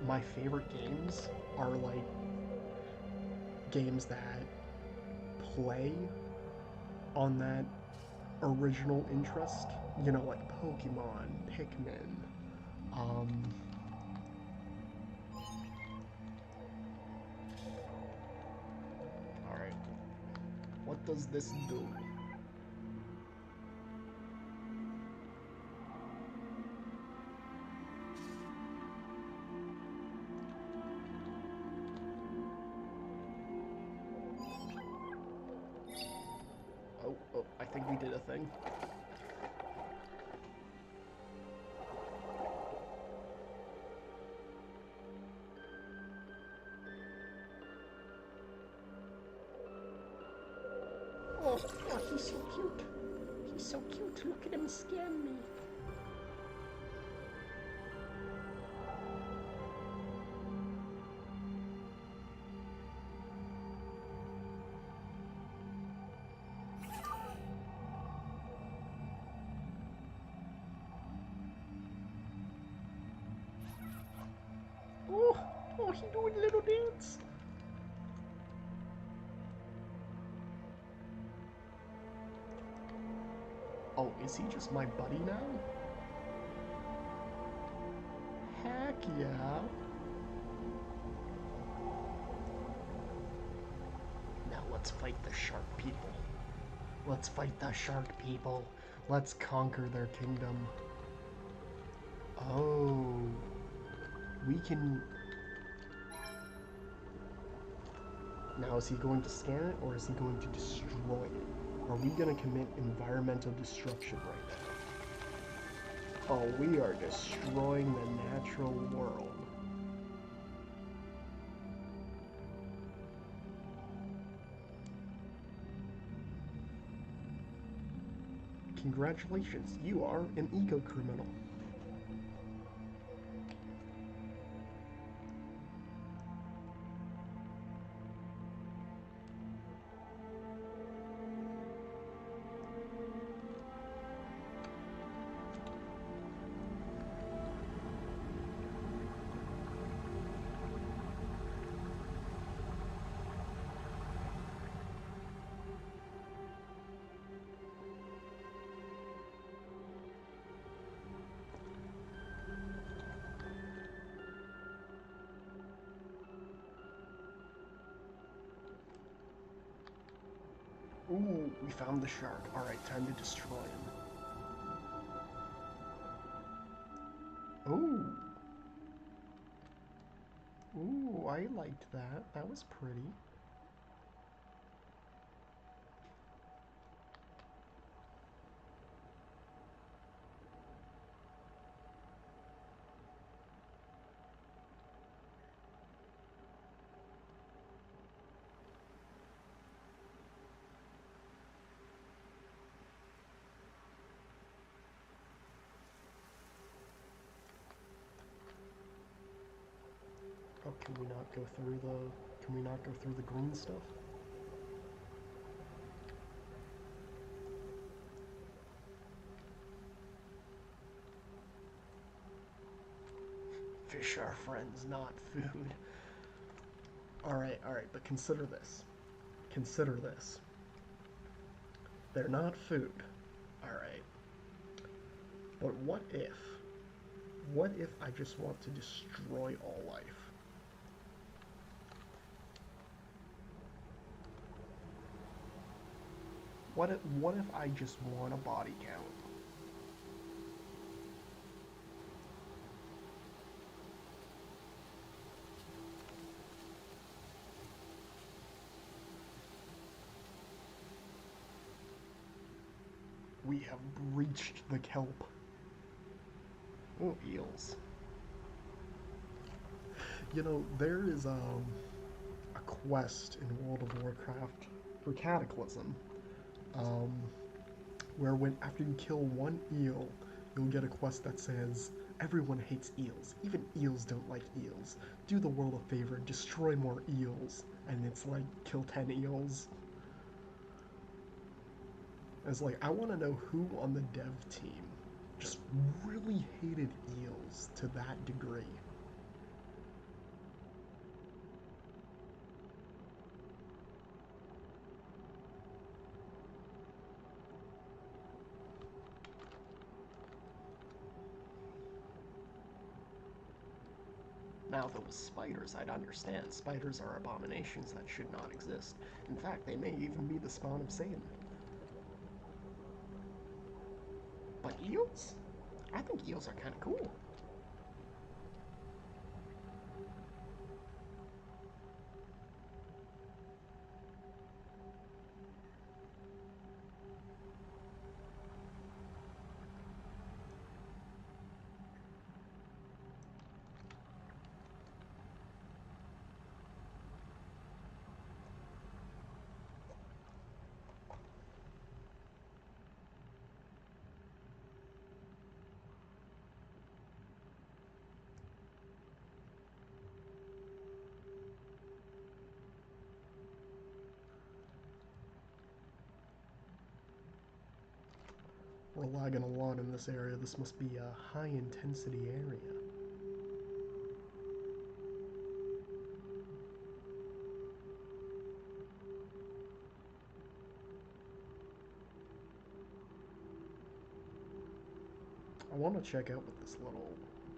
my favorite games are, like, games that play on that original interest. You know, like Pokemon, Pikmin, Alright. What does this do? think we did a thing. Oh, he's so cute. He's so cute. Look at him scan me. Oh, he's doing a little dance. Oh, is he just my buddy now? Heck yeah. Now let's fight the shark people. Let's fight the shark people. Let's conquer their kingdom. Oh. We can... Now, is he going to scan it, or is he going to destroy it? Are we going to commit environmental destruction right now? Oh, we are destroying the natural world. Congratulations, you are an eco-criminal. Ooh, we found the shark. Alright, time to destroy him. Ooh. Ooh, I liked that. That was pretty. Oh, can we not go through the green stuff? Fish are friends, not food. Alright, but consider this. Consider this. They're not food. Alright. But what if I just want to destroy all life? What if I just want a body count? We have breached the kelp. Oh, eels. You know, there is a quest in World of Warcraft for Cataclysm, where after you kill one eel, you'll get a quest that says, everyone hates eels. Even eels don't like eels. Do the world a favor, destroy more eels. And it's like, kill 10 eels. It's like, I want to know who on the dev team just really hated eels to that degree. Now, if it was spiders, I'd understand. Spiders are abominations that should not exist. In fact, they may even be the spawn of Satan. But eels? I think eels are kind of cool. We're lagging a lot in this area. This must be a high-intensity area. I want to check out what this little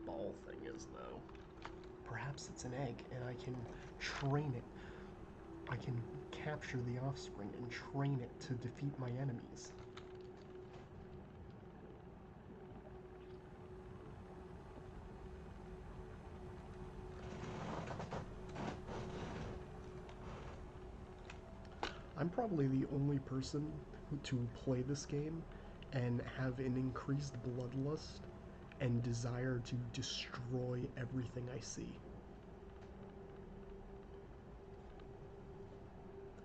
ball thing is, though. Perhaps it's an egg, and I can train it. I can capture the offspring and train it to defeat my enemies. I'm probably the only person to play this game and have an increased bloodlust and desire to destroy everything I see.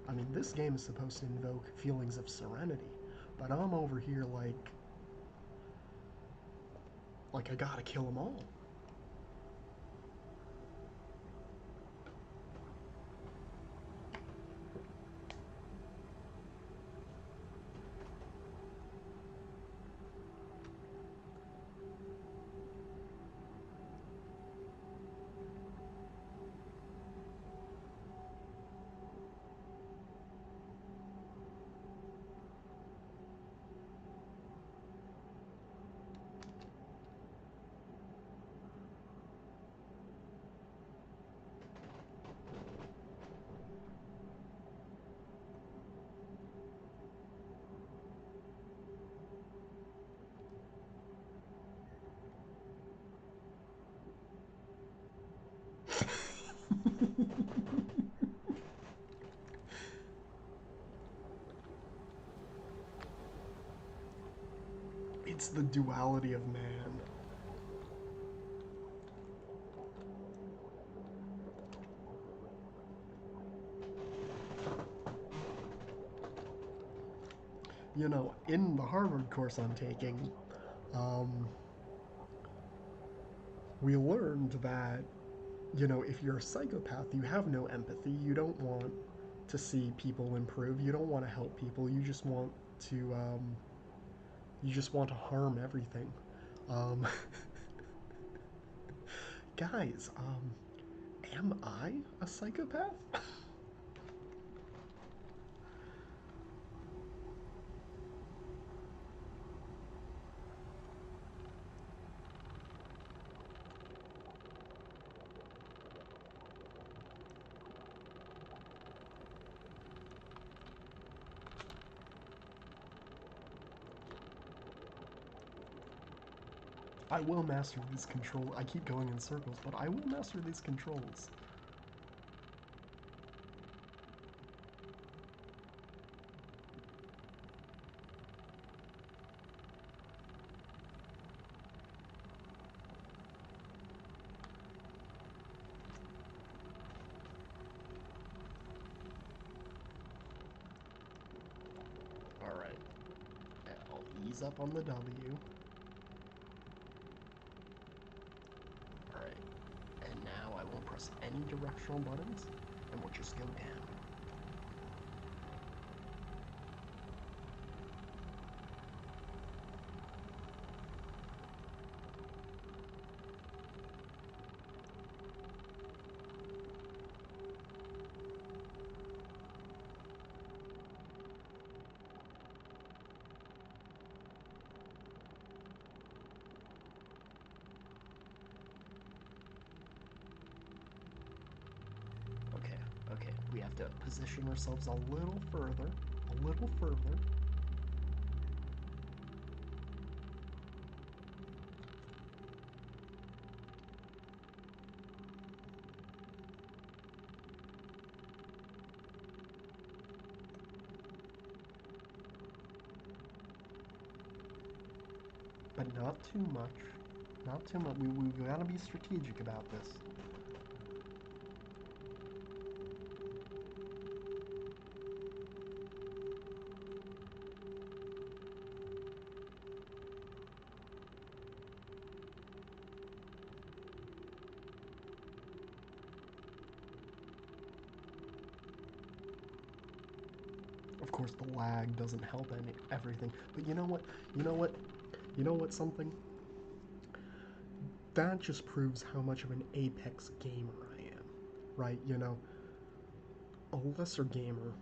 I mean, this game is supposed to invoke feelings of serenity, but I'm over here like I gotta kill them all. It's the duality of man. You know, in the Harvard course I'm taking, we learned that, you know, if you're a psychopath, you have no empathy. You don't want to see people improve. You don't want to help people. You just want to harm everything. Guys, am I a psychopath? I will master these controls. I keep going in circles, but I will master these controls. Alright. I'll ease up on the W. Any directional buttons, and we'll just go down. Okay, we have to position ourselves a little further, but not too much. Not too much. We gotta be strategic about this. Of course, the lag doesn't help everything. But you know what? Something? That just proves how much of an apex gamer I am, right? A lesser gamer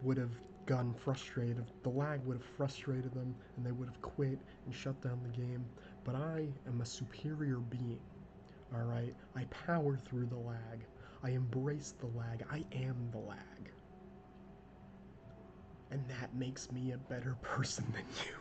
would have gotten frustrated. The lag would have frustrated them, and they would have quit and shut down the game. But I am a superior being, all right? I power through the lag. I embrace the lag. I am the lag. And that makes me a better person than you.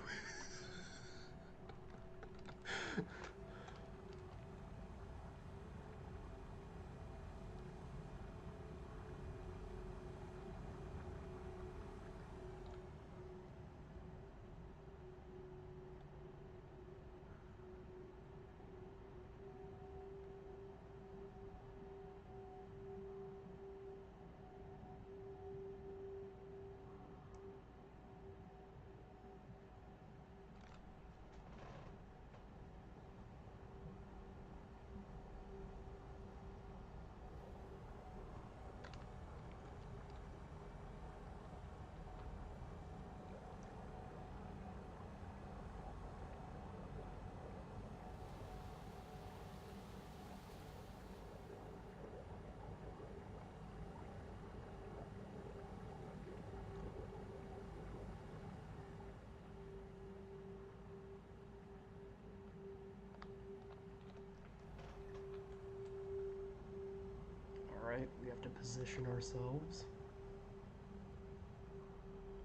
Alright, we have to position ourselves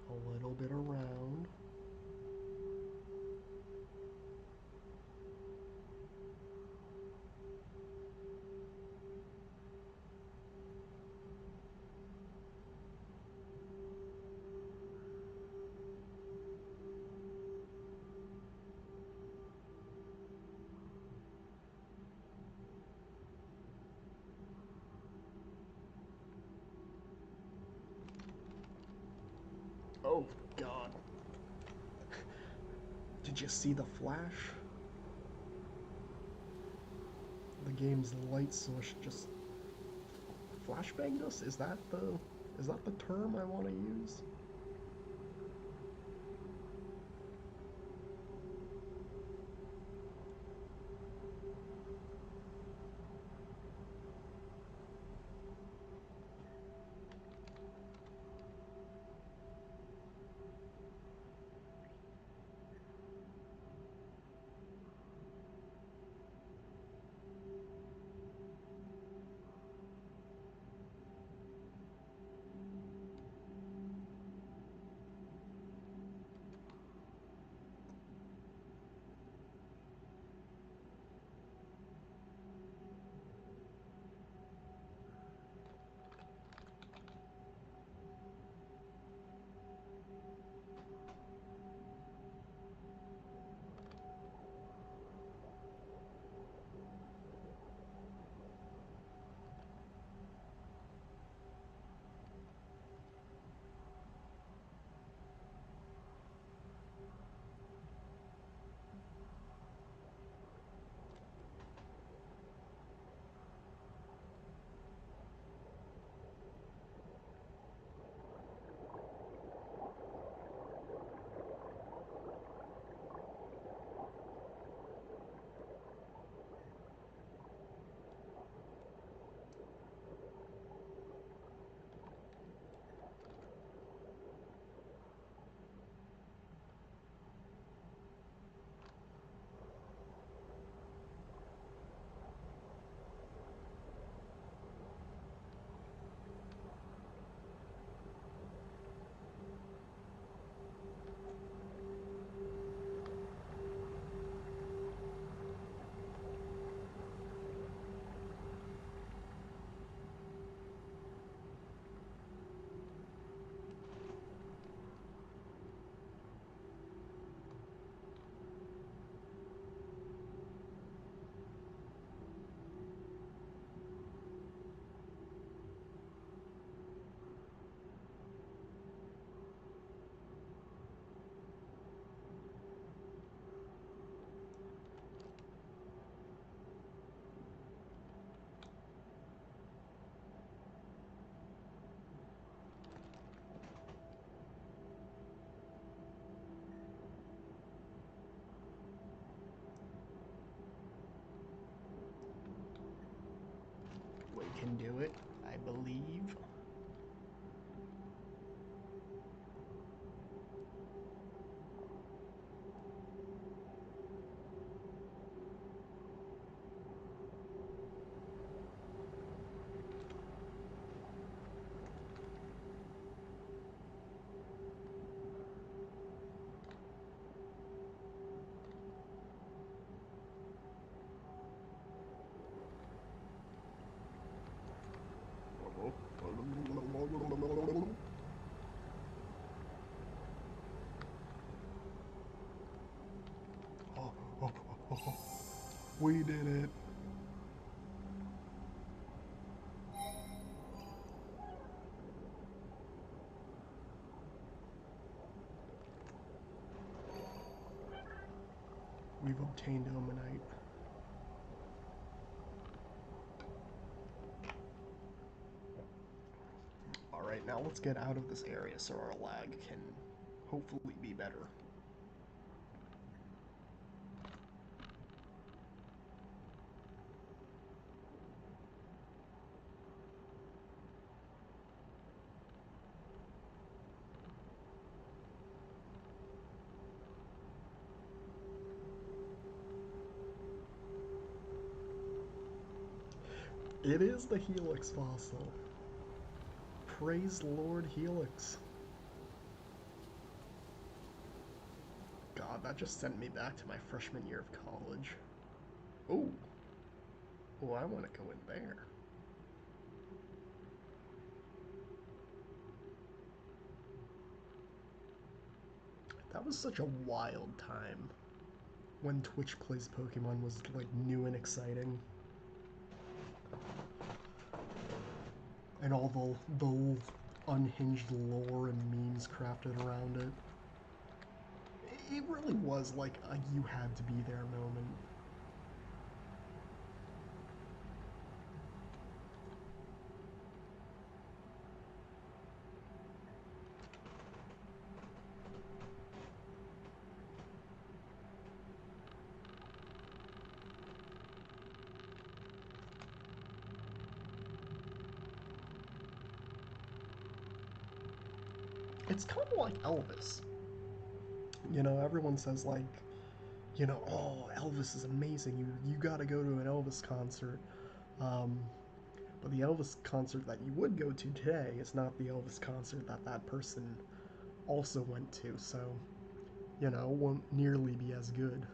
a little bit around. Oh, God. Did you see the flash? The game's light source just flashbanged us? Is that the term I want to use? can do it, I believe. We did it. We've obtained Omanite. Alright, now let's get out of this area so our lag can hopefully be better. It is the Helix fossil. Praise Lord Helix. God, that just sent me back to my freshman year of college. Oh. Oh, I want to go in there. That was such a wild time when Twitch Plays Pokemon was like new and exciting. And all the unhinged lore and memes crafted around it. It really was like a you had to be there moment. It's kind of like Elvis. You know, everyone says like, you know, oh, Elvis is amazing. You gotta go to an Elvis concert. But the Elvis concert that you would go to today is not the Elvis concert that that person also went to. So, you know, it won't nearly be as good.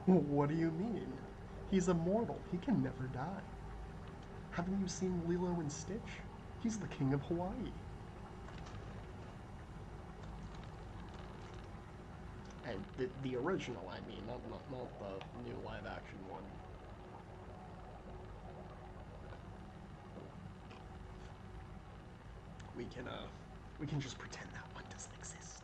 What do you mean? He's immortal. He can never die. Haven't you seen Lilo and Stitch? He's the king of Hawaii. And the original, I mean, not the new live-action one. We can just pretend that one doesn't exist.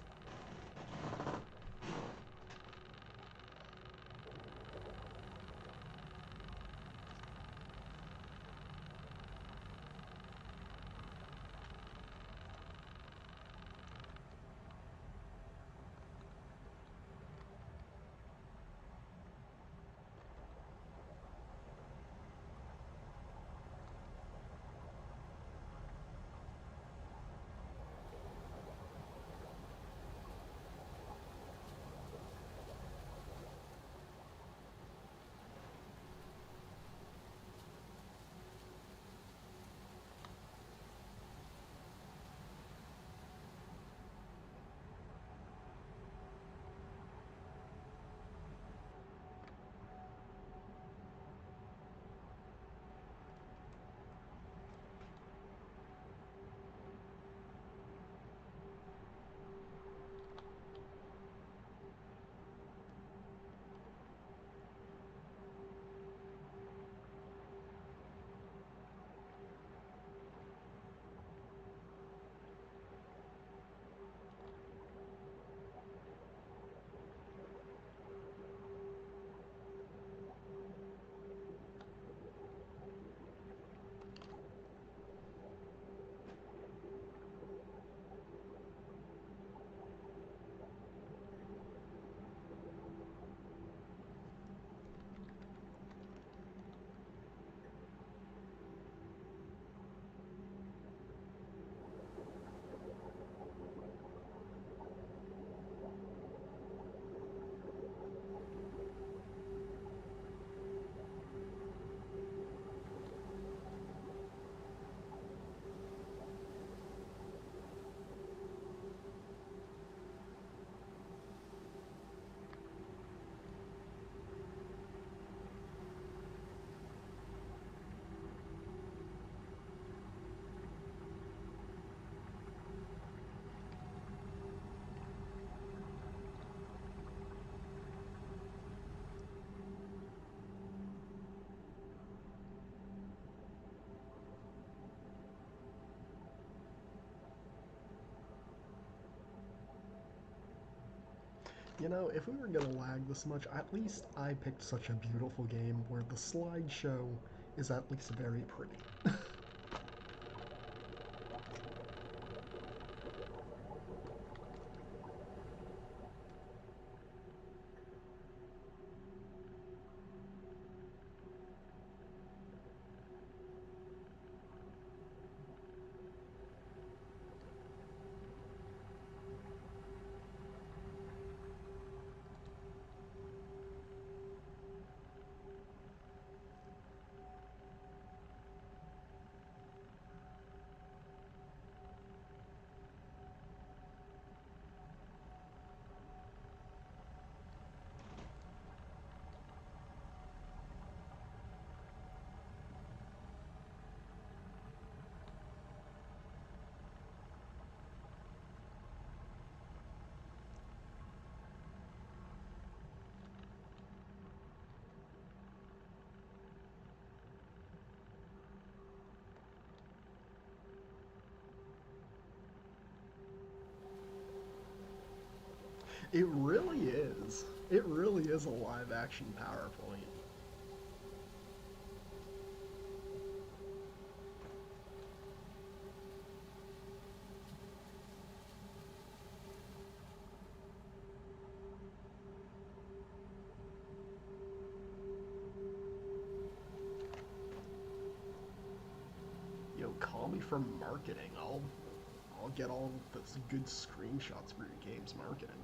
You know, if we were gonna lag this much, at least I picked such a beautiful game where the slideshow is at least very pretty. It really is. It really is a live-action PowerPoint. Yo, call me from marketing. I'll get all those good screenshots for your game's marketing.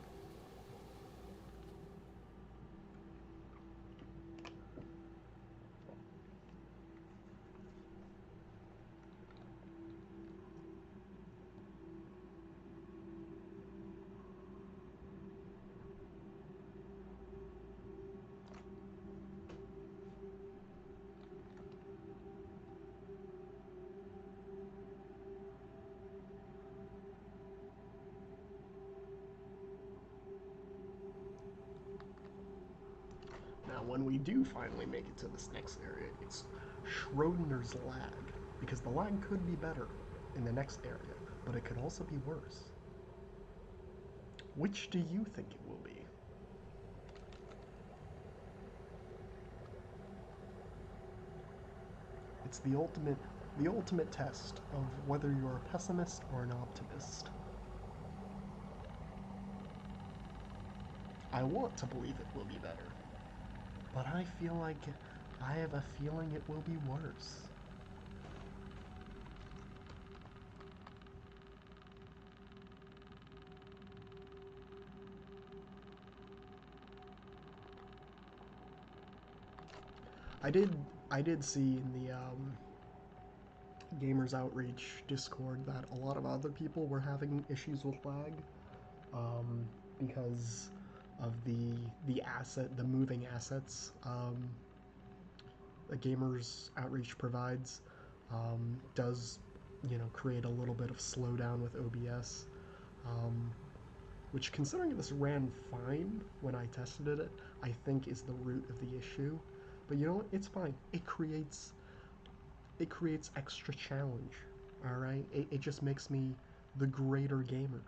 Now, when we do finally make it to this next area, it's Schrodinger's lag, because the lag could be better in the next area, but it could also be worse. Which do you think it will be? It's the ultimate test of whether you're a pessimist or an optimist. I want to believe it will be better, but I have a feeling it will be worse. I did see in the Gamers Outreach Discord that a lot of other people were having issues with lag because of the moving assets that Gamers Outreach provides does, create a little bit of slowdown with OBS, which, considering this ran fine when I tested it, I think is the root of the issue. But you know what? It's fine. It creates extra challenge. All right. It just makes me the greater gamer.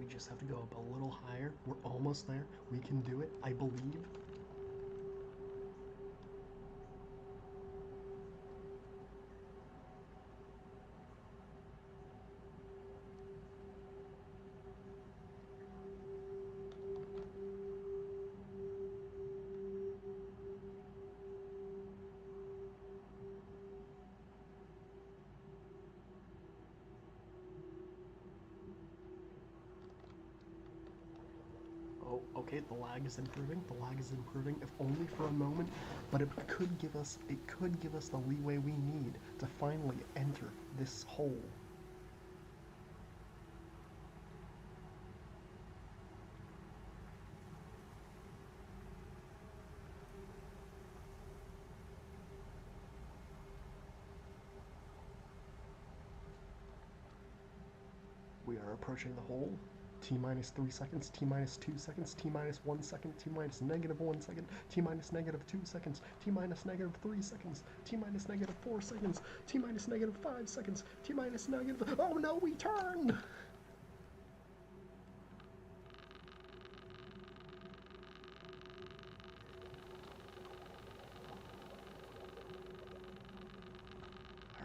We just have to go up a little higher. We're almost there. We can do it, I believe. Oh, okay, the lag is improving. The lag is improving, if only for a moment, but it could give us the leeway we need to finally enter this hole. We are approaching the hole. T minus 3 seconds, T minus 2 seconds, T minus 1 second, T minus negative 1 second, T minus negative 2 seconds, T minus negative 3 seconds, T minus negative 4 seconds, T minus negative 5 seconds, T minus negative. Oh no, we turned!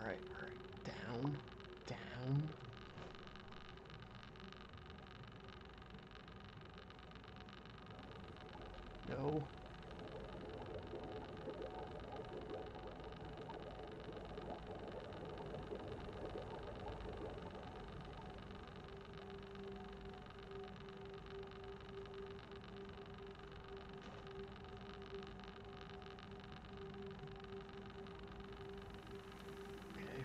Alright, down, down. No. Okay,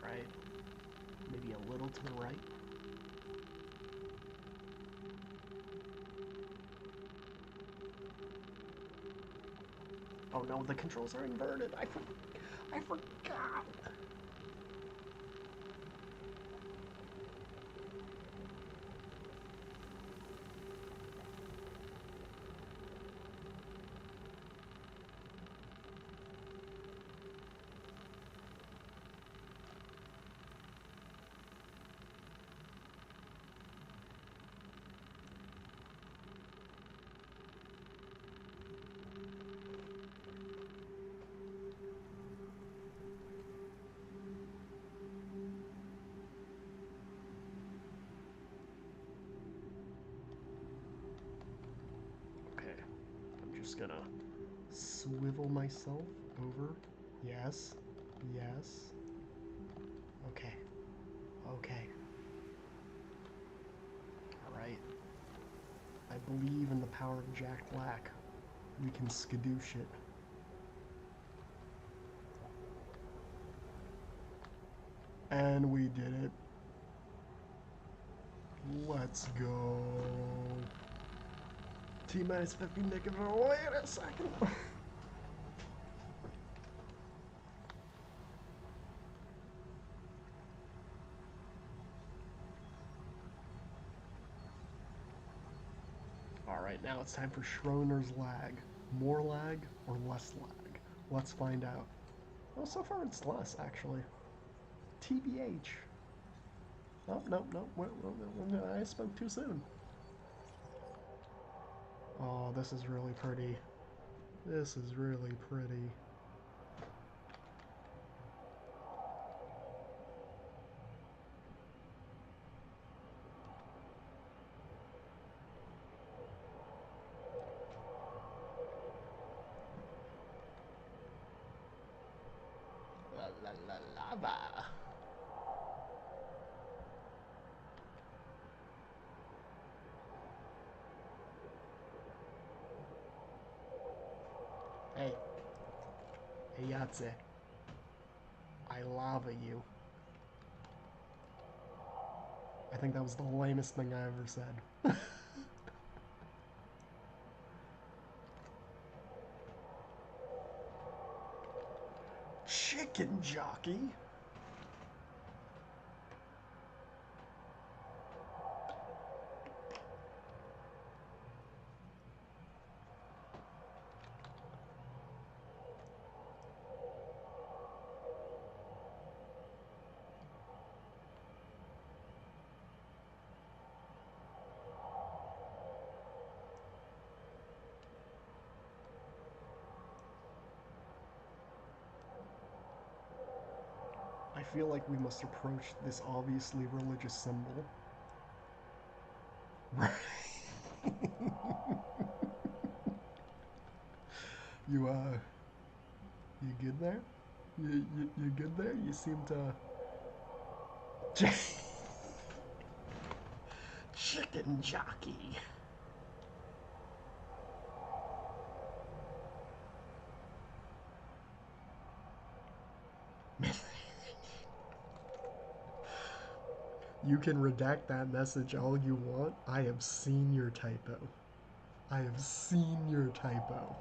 right. Maybe a little to the right. Oh no, the controls are inverted. I forgot. Just gonna swivel myself over. Yes, yes. Okay, okay. Alright. I believe in the power of Jack Black. We can skadoosh it. And we did it. Let's go. T minus 50 negative. Wait a second. Alright, now it's time for Schrodinger's lag. More lag or less lag? Let's find out. Well, so far it's less, actually. TBH. Oh, no, I spoke too soon. Oh, this is really pretty. This is really pretty. La la la lava. Hey. Hey, Yahtzee. I lava you. I think that was the lamest thing I ever said. Chicken jockey? I feel like we must approach this obviously religious symbol. Right. You good there? You good there? You seem to... Chicken jockey. You can redact that message all you want. I have seen your typo. I have seen your typo.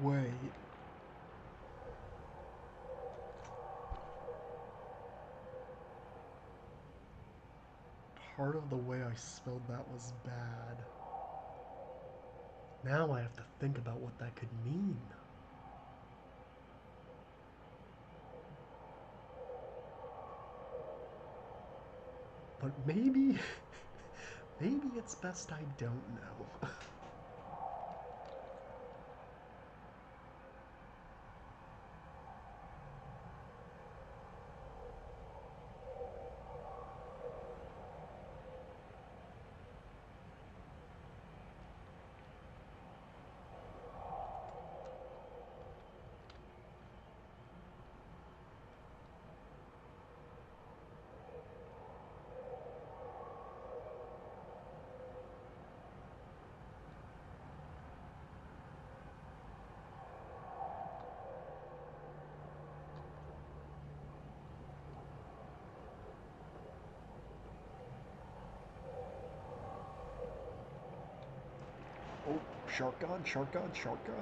Wait. Part of the way I spelled that was bad. Now I have to think about what that could mean. But maybe it's best I don't know. Oh, shark god, shark god, shark god.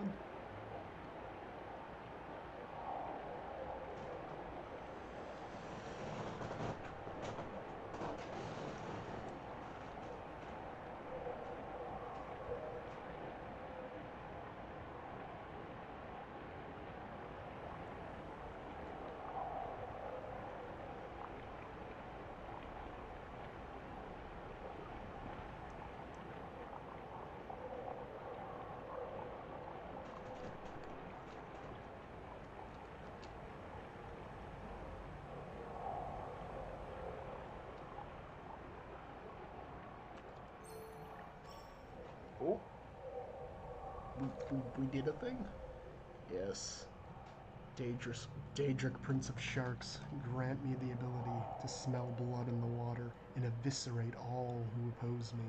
Oh, we did a thing? Yes. Daedric Prince of Sharks, grant me the ability to smell blood in the water and eviscerate all who oppose me.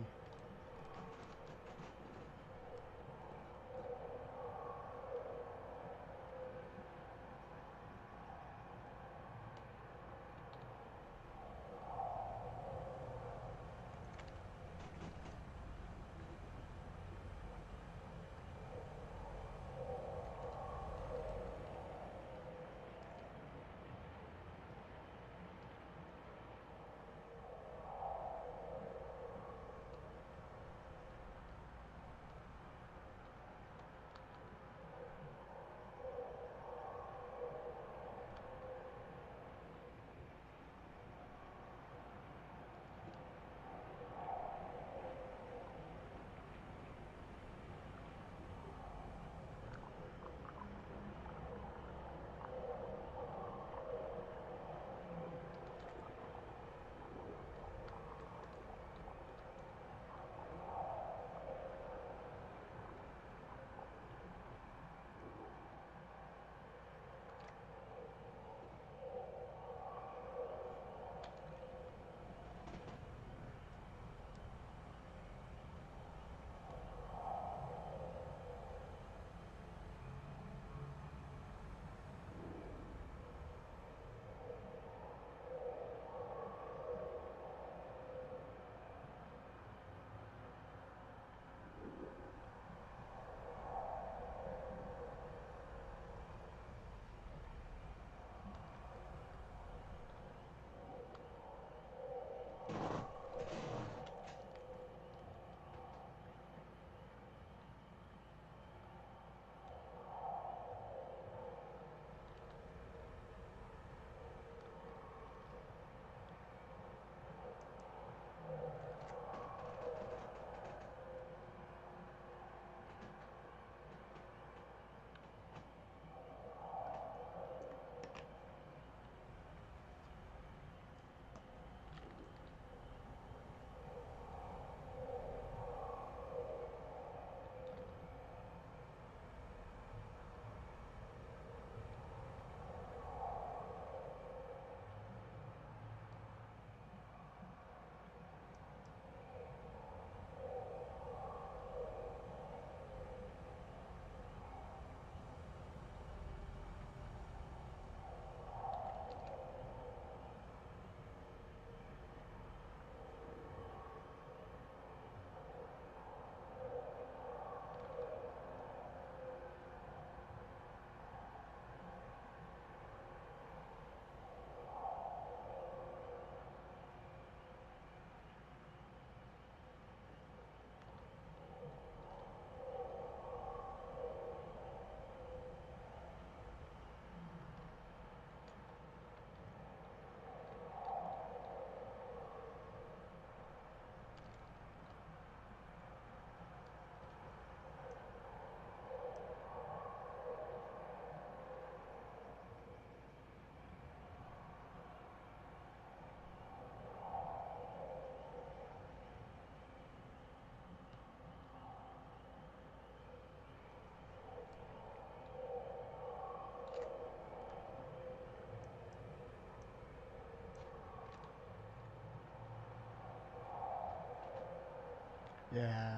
Yeah,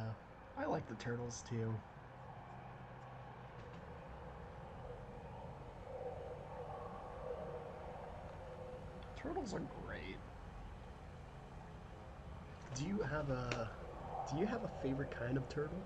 I like the turtles too. Turtles are great. Do you have a favorite kind of turtle?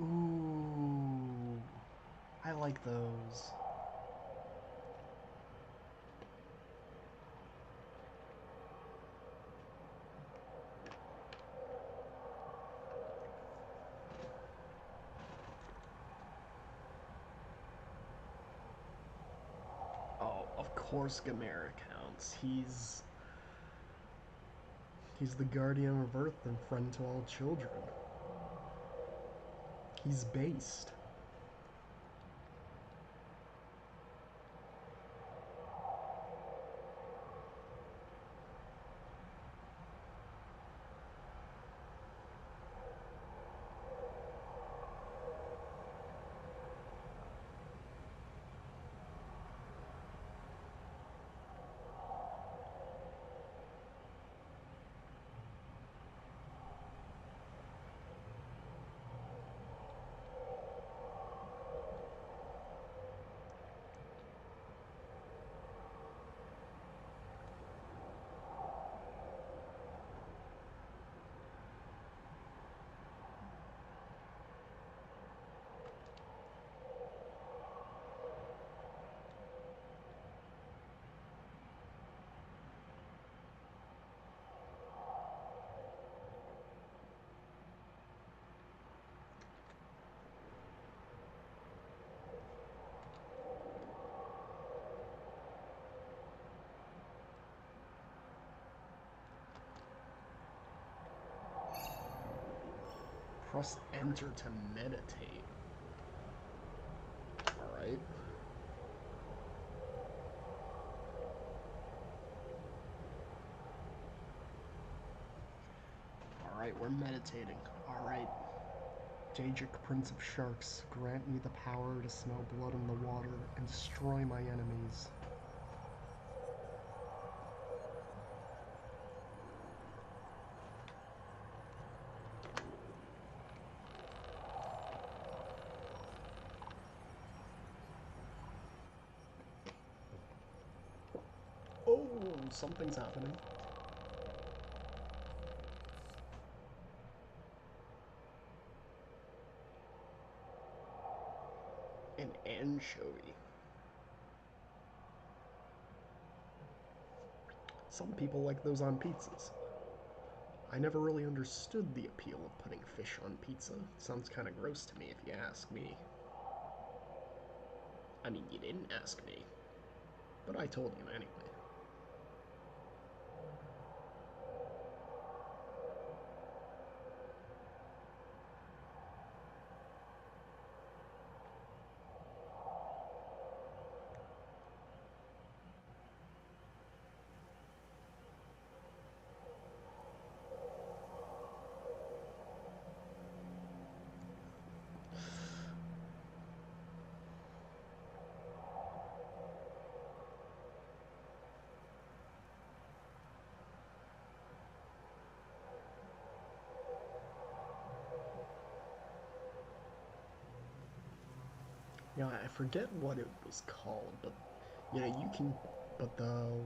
Ooh, I like those. Oh, of course Gamera counts. He's the guardian of Earth and friend to all children. He's based. Press enter to meditate. Alright. Alright, we're meditating. Alright. Jajic, Prince of Sharks, grant me the power to smell blood in the water and destroy my enemies. Oh, something's happening. An anchovy. Some people like those on pizzas. I never really understood the appeal of putting fish on pizza. Sounds kind of gross to me if you ask me. I mean, you didn't ask me, but I told you anyway. Yeah, I forget what it was called, but you know, but the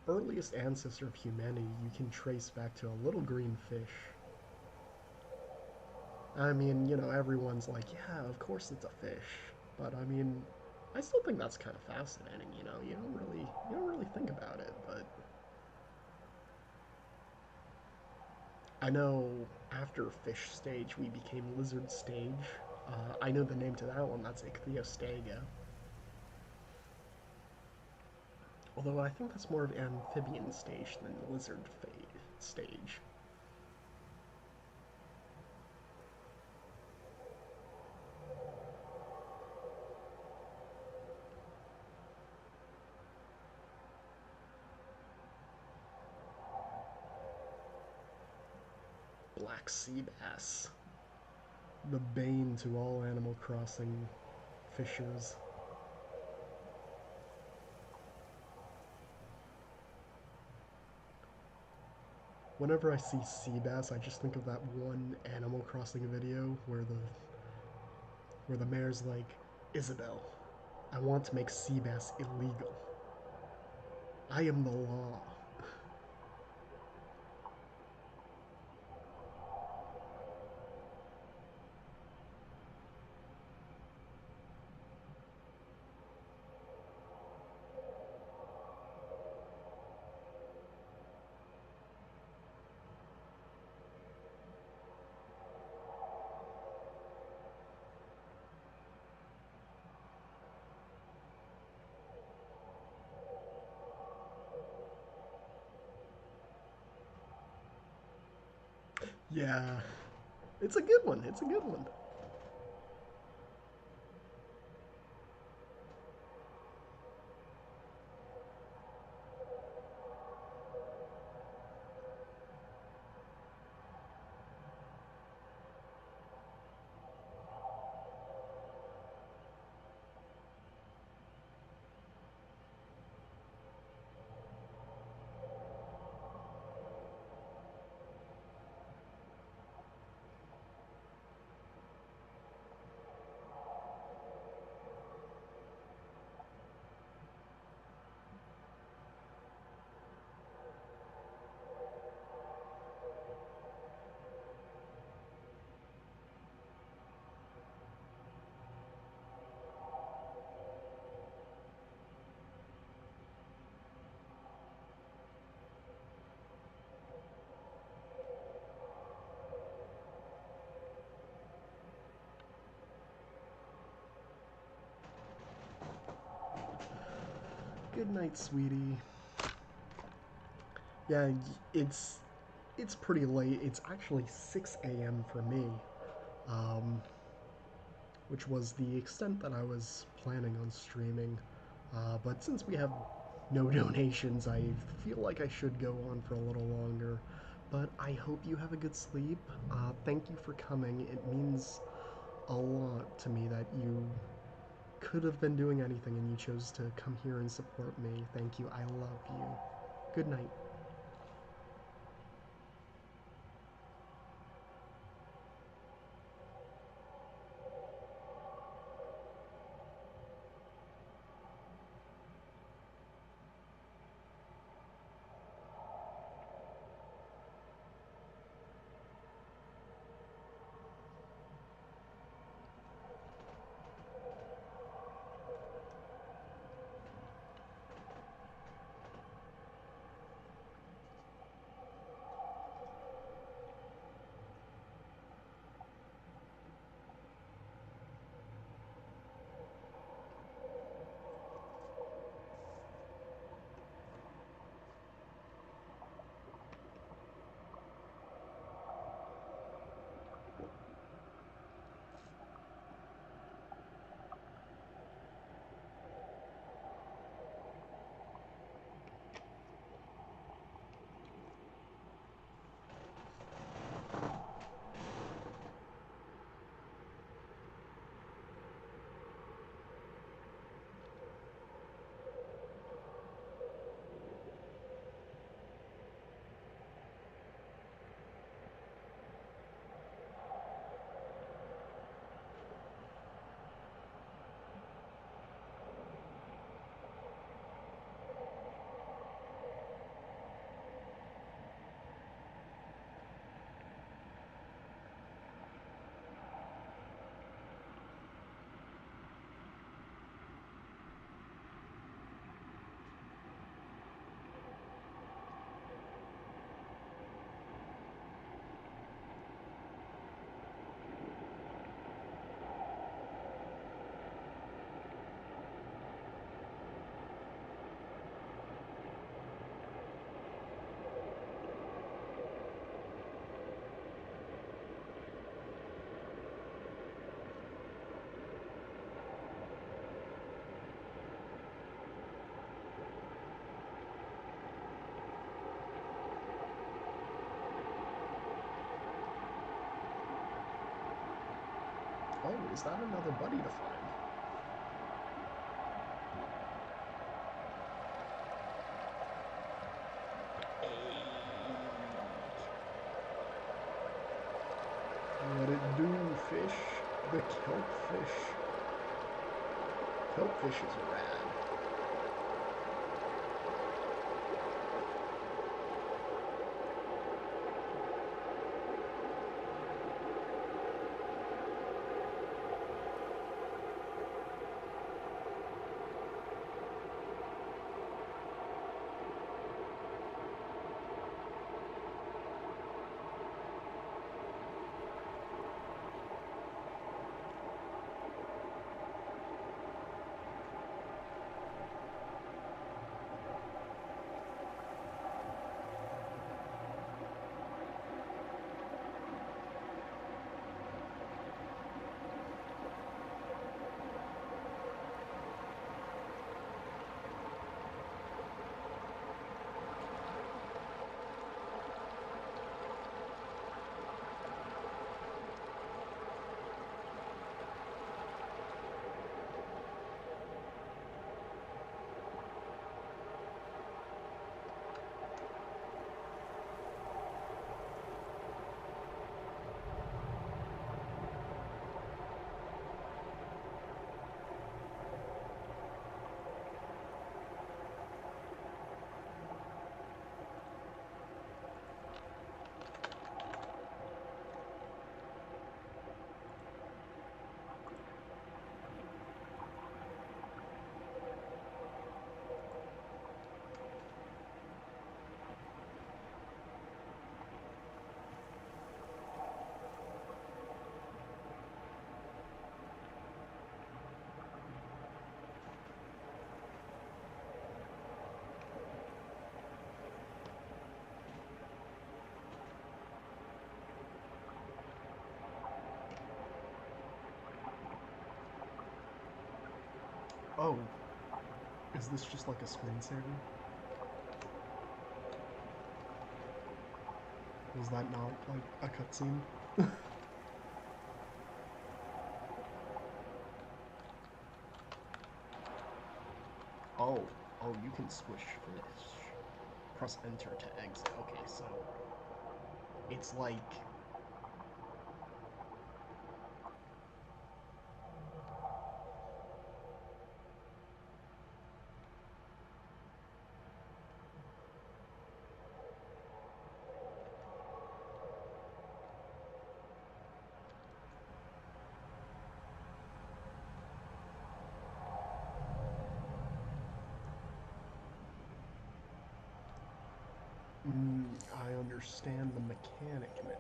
earliest ancestor of humanity you can trace back to a little green fish. I mean, you know, everyone's like, yeah, of course it's a fish, but I mean, I still think that's kind of fascinating. You know, you don't really think about it, but I know after fish stage we became lizard stage. I know the name to that one. That's Ichthyostega. Although I think that's more of amphibian stage than lizard stage. Black sea bass. The bane to all Animal Crossing fishers. Whenever I see sea bass, I just think of that one Animal Crossing video where the mayor's like, Isabel, I want to make sea bass illegal. I am the law. Yeah, it's a good one. It's a good one. Good night, sweetie. Yeah, it's pretty late. It's actually 6 a.m. for me, which was the extent that I was planning on streaming. But since we have no donations, I feel like I should go on for a little longer. But I hope you have a good sleep. Thank you for coming. It means a lot to me that you could have been doing anything and you chose to come here and support me. Thank you. I love you. Good night. Oh, is that another buddy to find? What it do, fish? The kelpfish. Kelpfish is rad. Oh, is this just like a screensaver? Was that not like a cutscene? Oh, you can squish fish. Press enter to exit. Okay, so it's like I understand the mechanic now.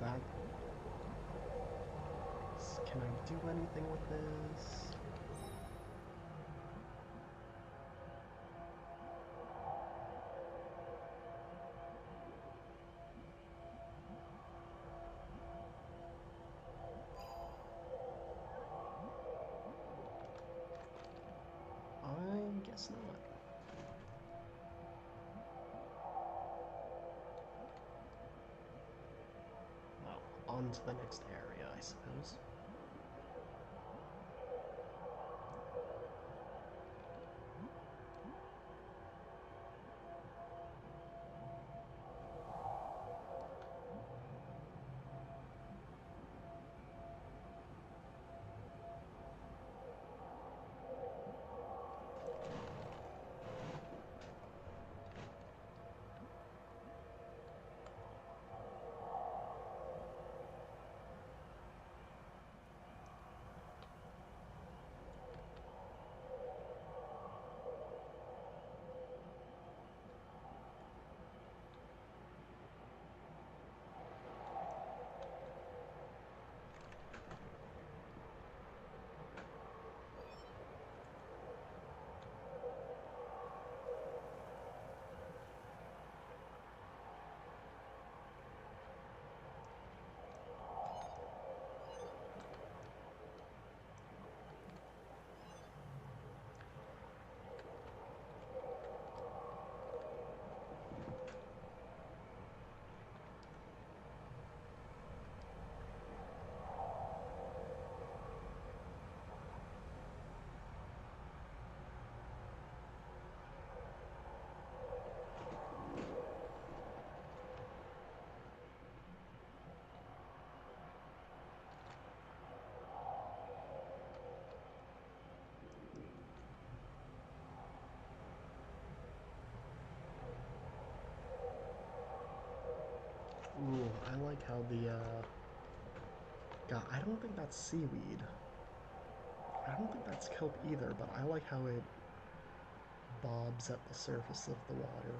that... Can I do anything with this? I guess not. Well, on to the next area, I suppose. Ooh, I like how the, God, I don't think that's seaweed. I don't think that's kelp either, but I like how it bobs at the surface of the water.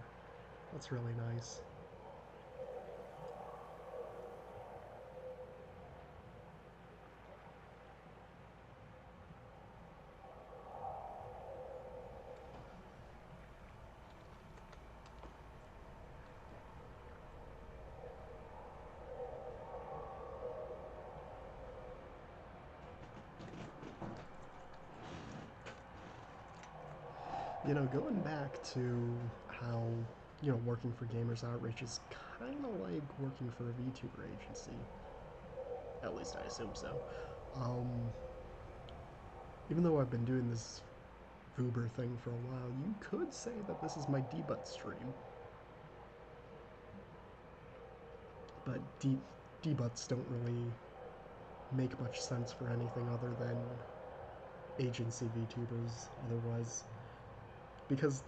That's really nice. You know, going back to how, you know, working for Gamers Outreach is kind of like working for a VTuber agency. At least I assume so. Even though I've been doing this VTuber thing for a while, you could say that this is my debut stream. But debuts don't really make much sense for anything other than agency VTubers otherwise. Because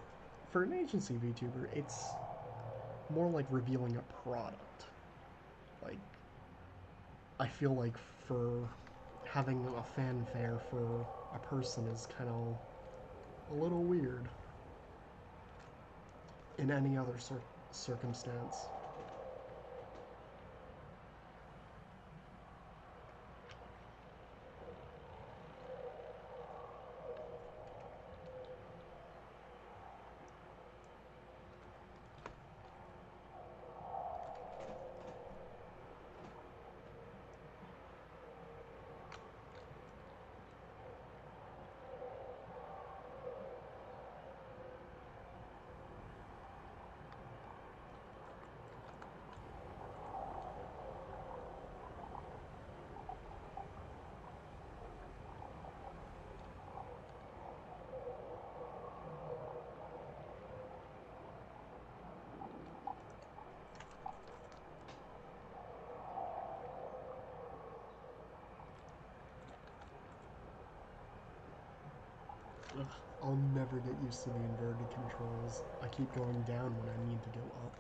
for an agency VTuber, it's more like revealing a product. Like, I feel like for having a fanfare for a person is kind of a little weird in any other circumstance. Ugh, I'll never get used to the inverted controls. I keep going down when I need to go up.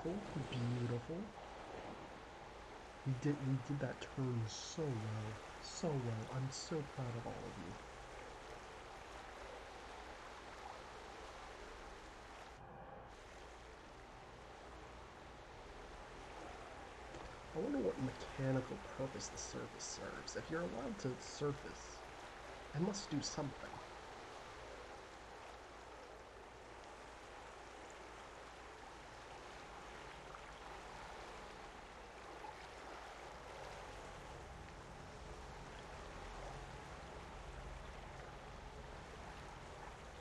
Beautiful, beautiful. We did that turn so well, so well. I'm so proud of all of you. I wonder what mechanical purpose the surface serves. If you're allowed to surface, it must do something.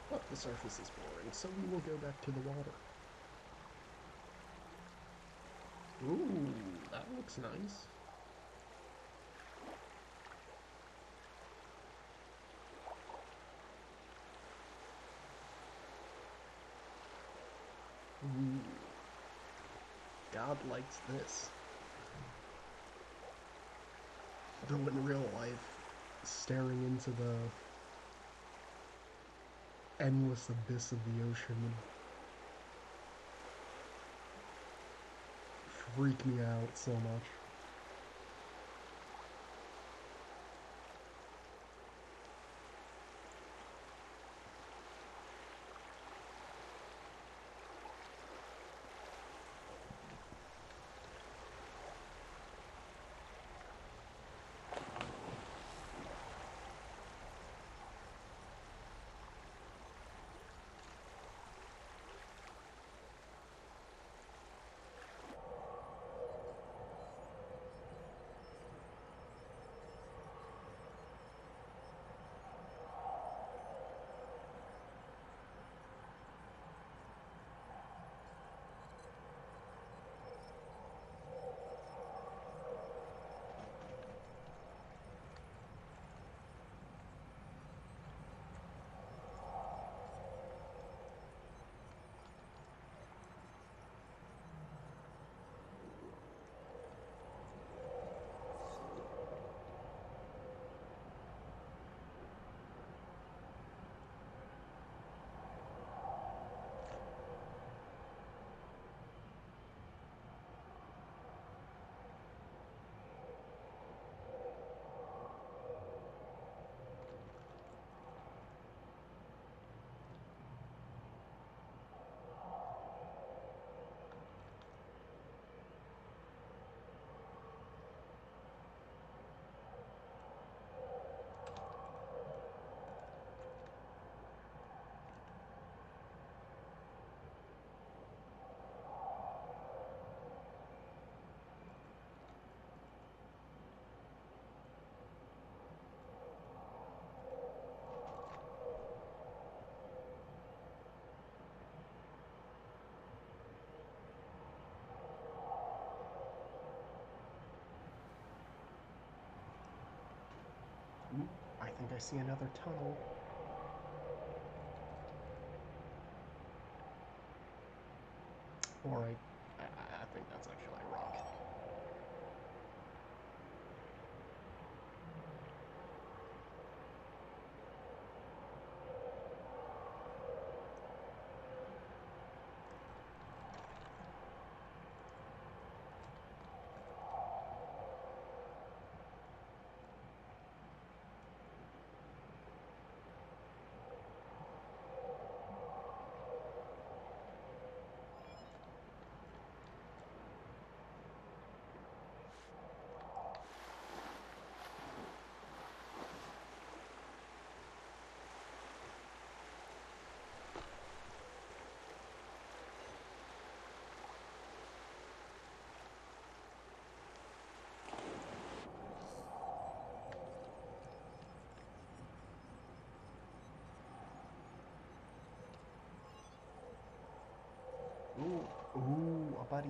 But the surface is boring, so we will go back to the water. Ooh, that looks nice. Ooh. God likes this. Though in real life, staring into the endless abyss of the ocean would freak me out so much. Ooh, I think I see another tunnel. Or I think that's actually rock. Ooh, a buddy.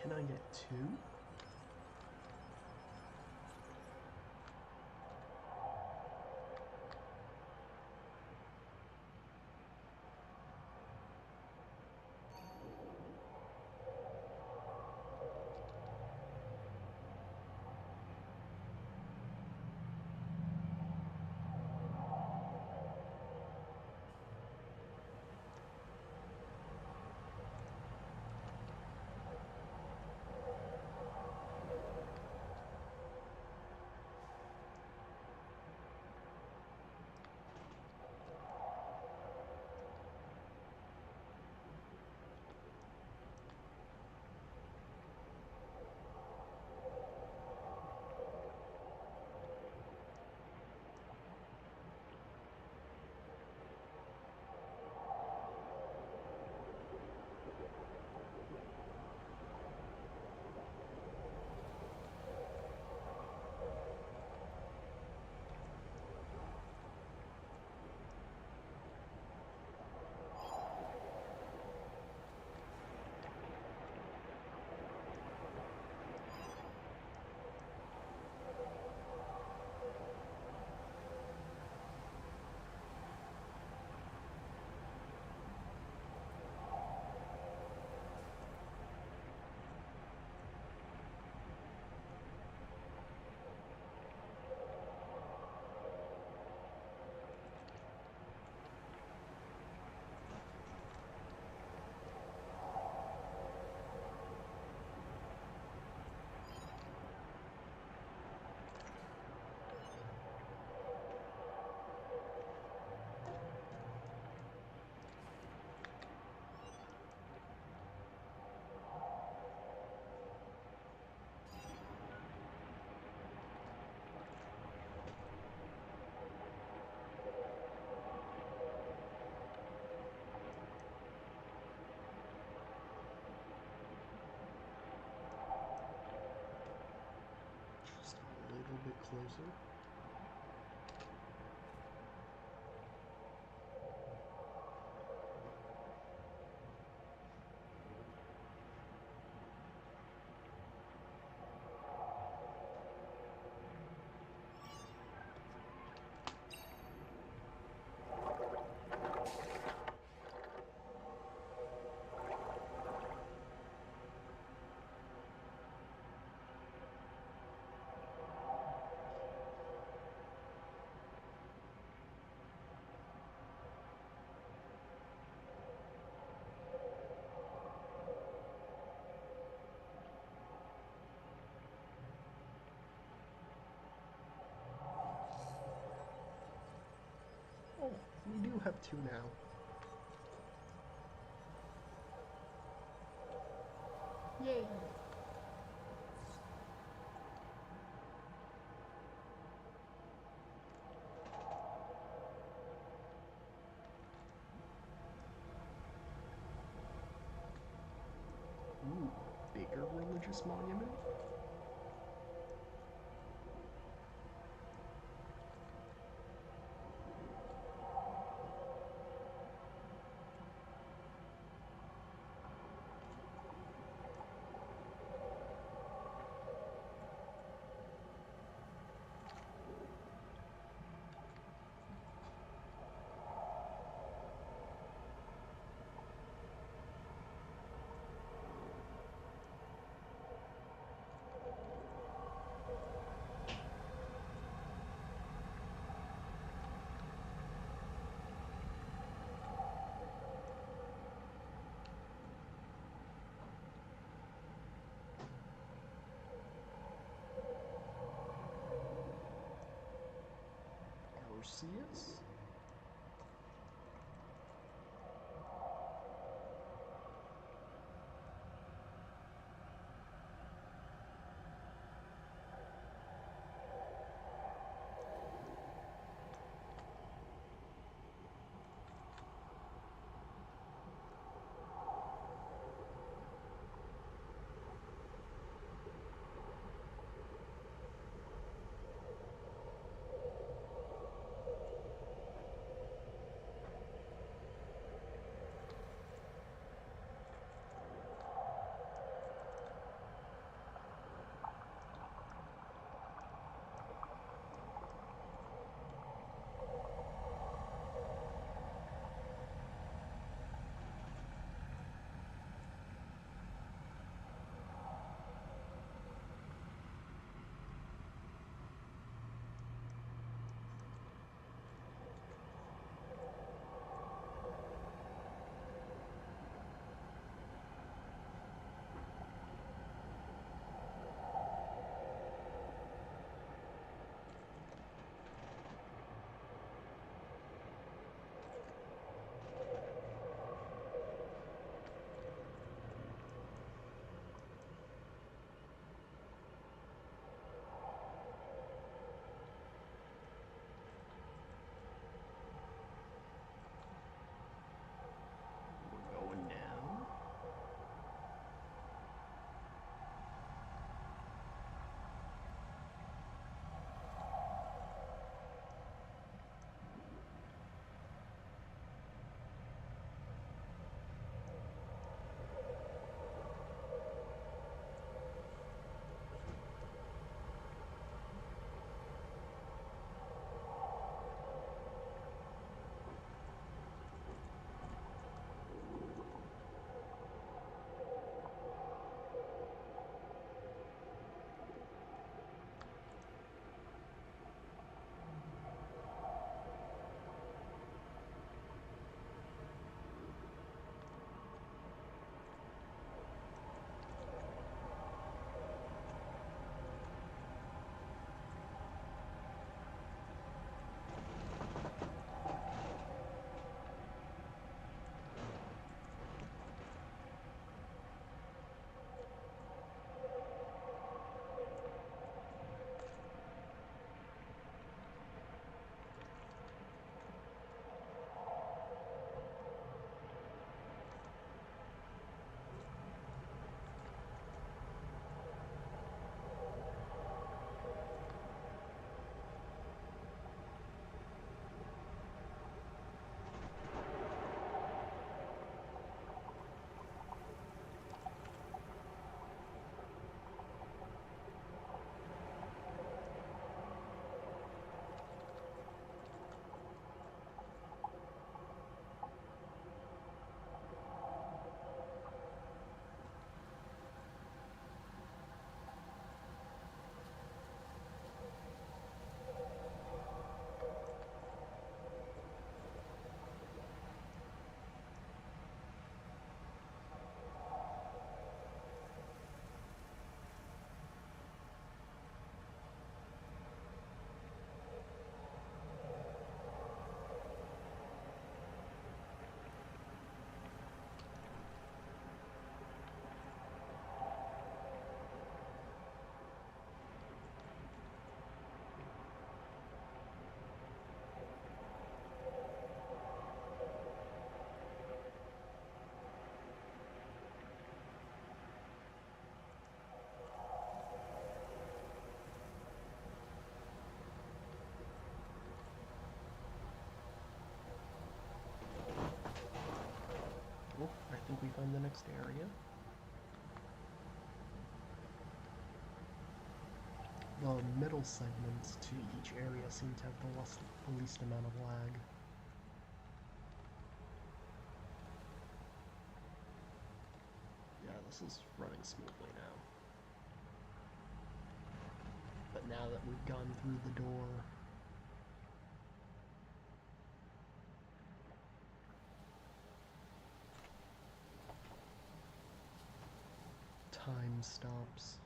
Can I get 2? Just a little bit closer. Oh, we do have 2 now. Yay! Ooh, bigger religious monument? Garcias? think we find the next area. The middle segments to each area seem to have the least amount of lag. Yeah, this is running smoothly now. But now that we've gone through the door, time stops.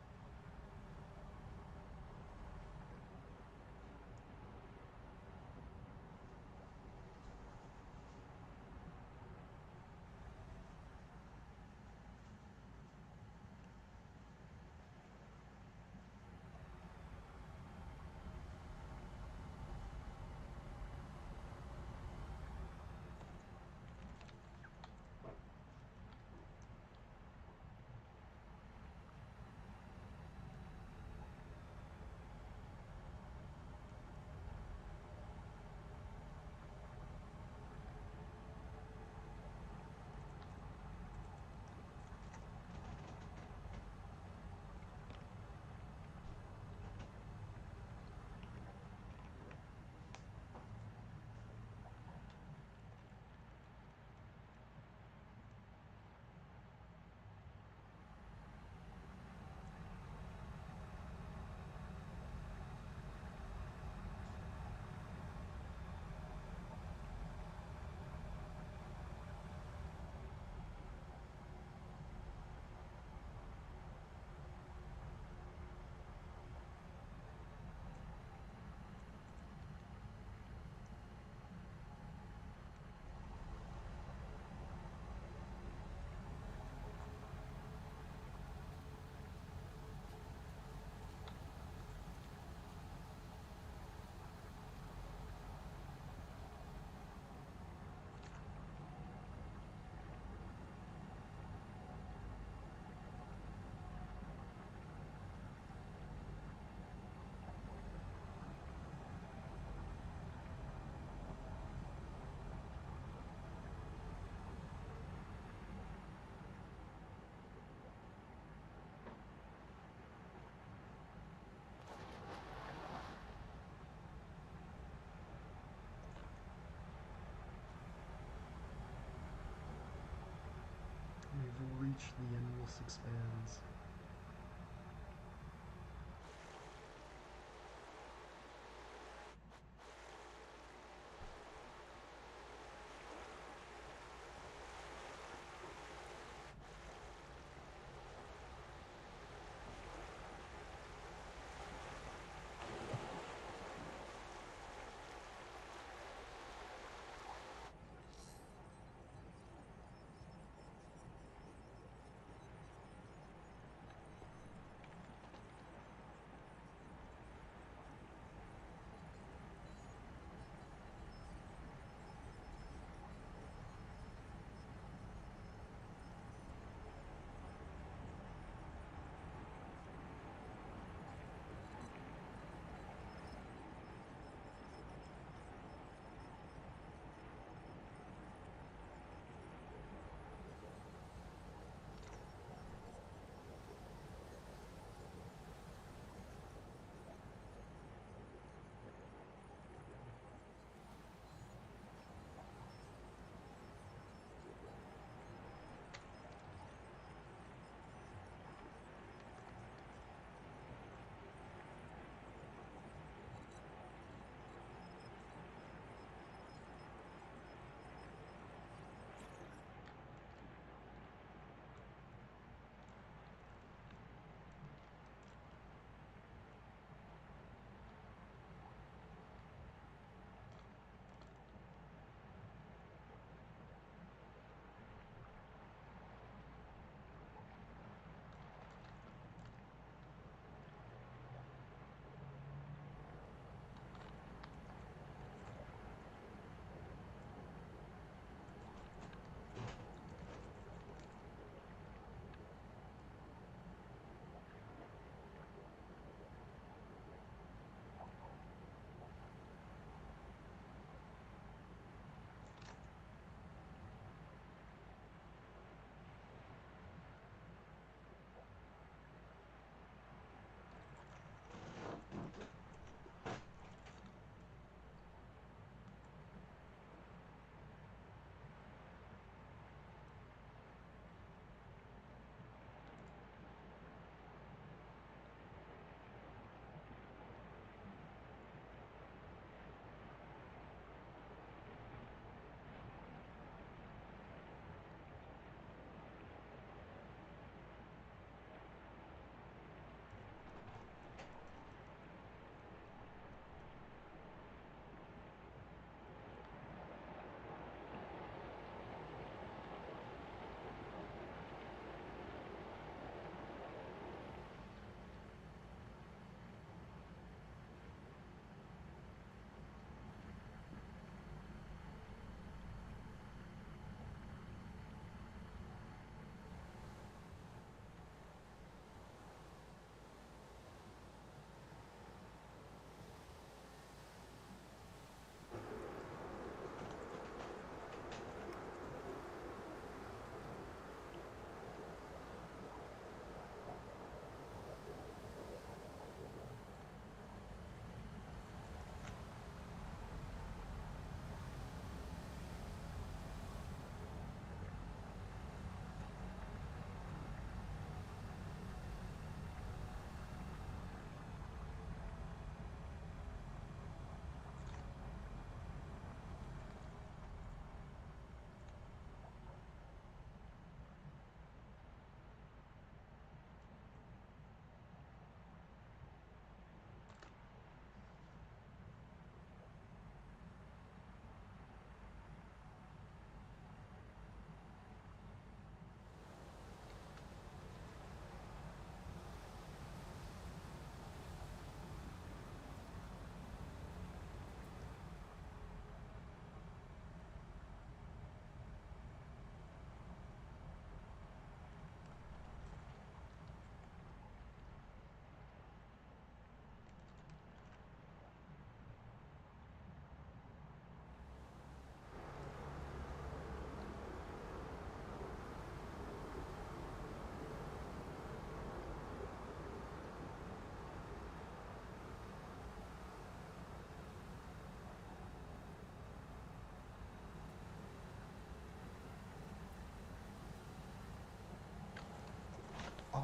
We've reached the endless expanse.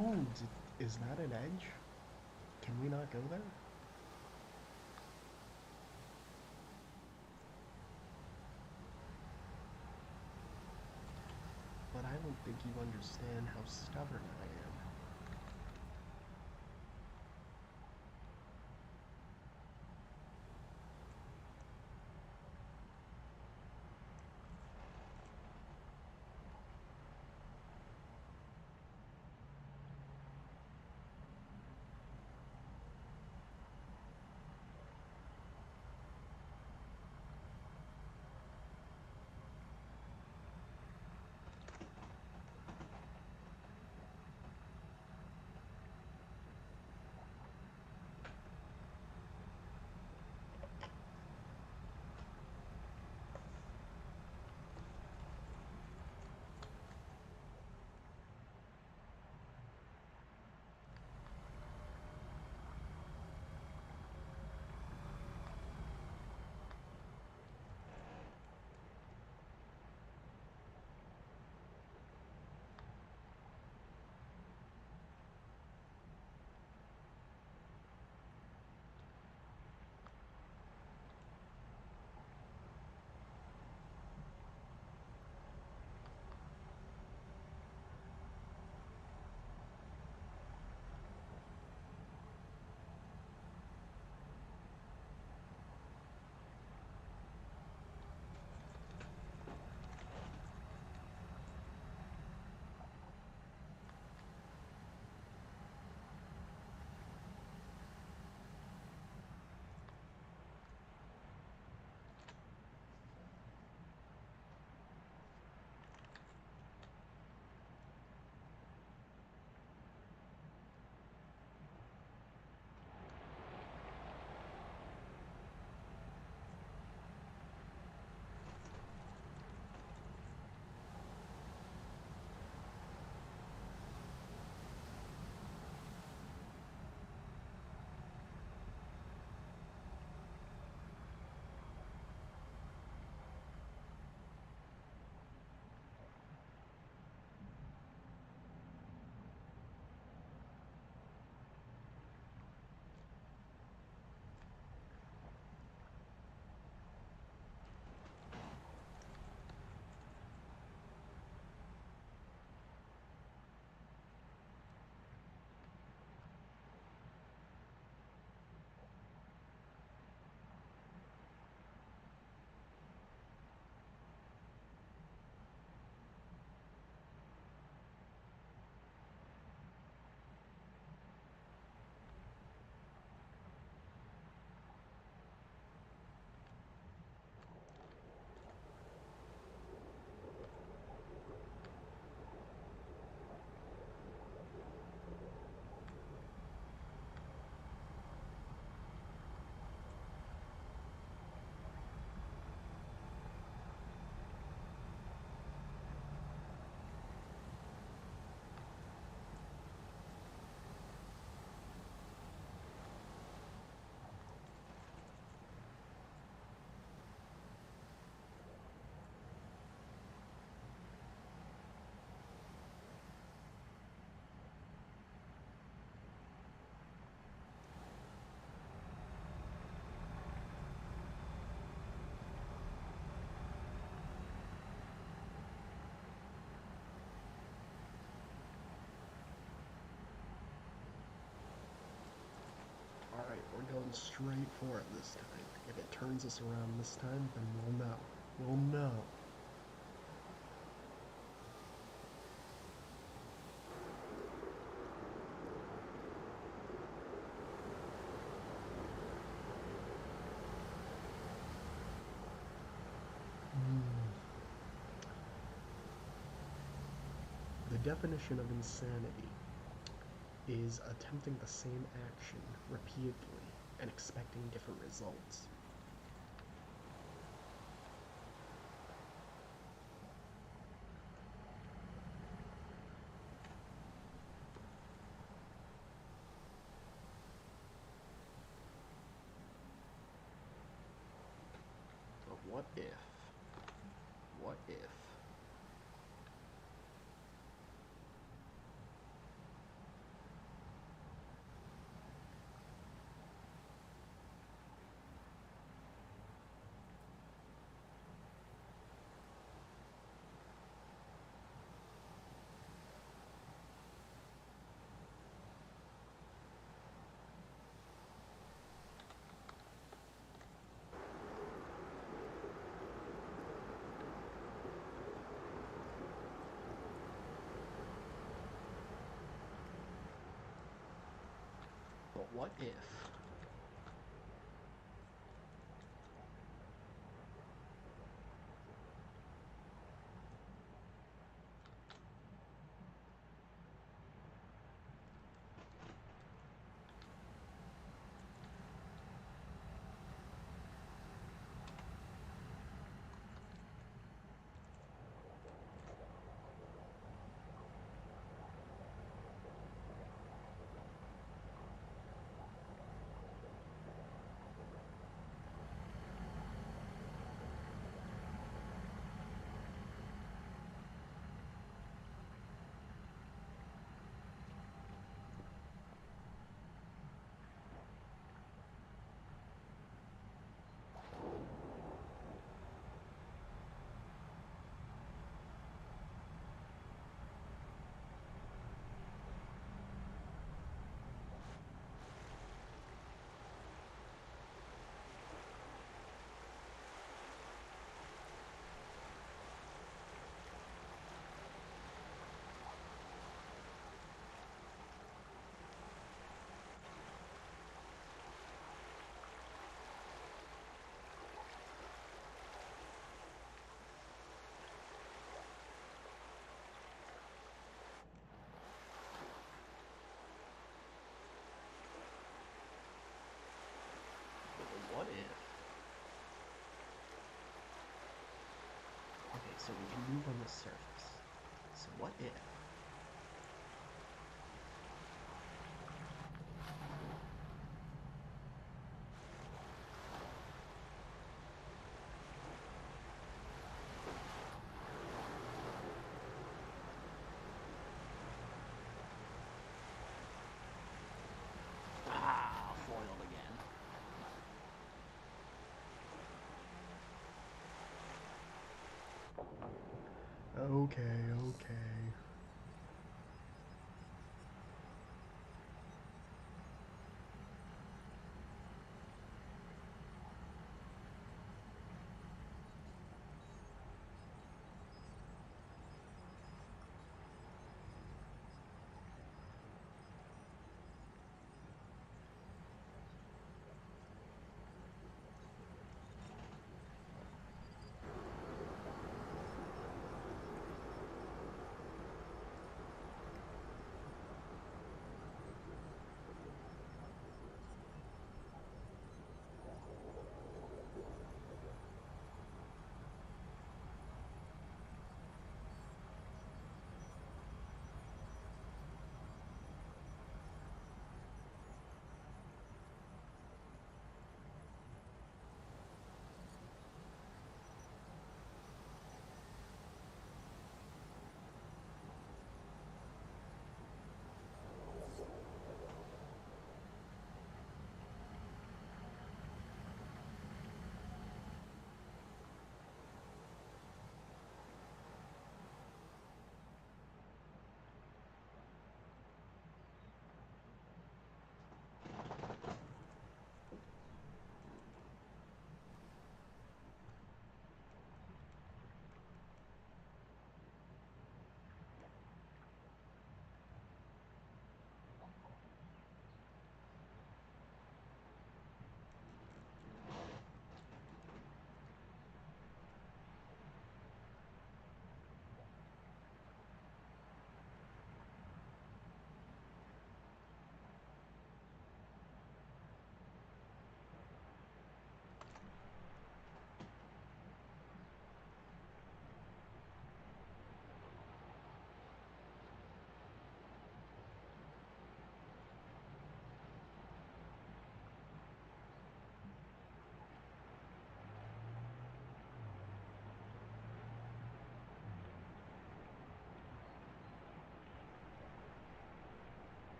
Oh, is that an edge? Can we not go there? But I don't think you understand how stubborn I am. Alright, we're going straight for it this time. If it turns us around this time, then we'll know. We'll know. The definition of insanity is attempting the same action repeatedly and expecting different results. But what if? What if? But what if? What if? Okay, so we can move on the surface. So what if? Ah, foiled again. Okay, okay.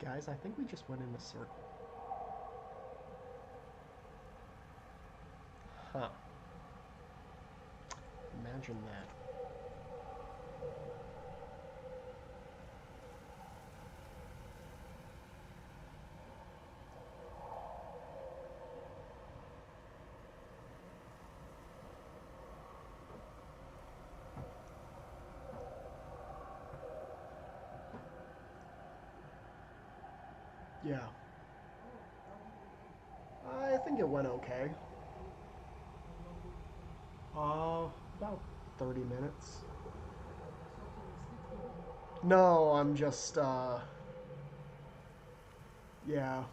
Guys, I think we just went in a circle. Huh. Imagine that. Yeah. I think it went okay. About 30 minutes. No, I'm just, yeah.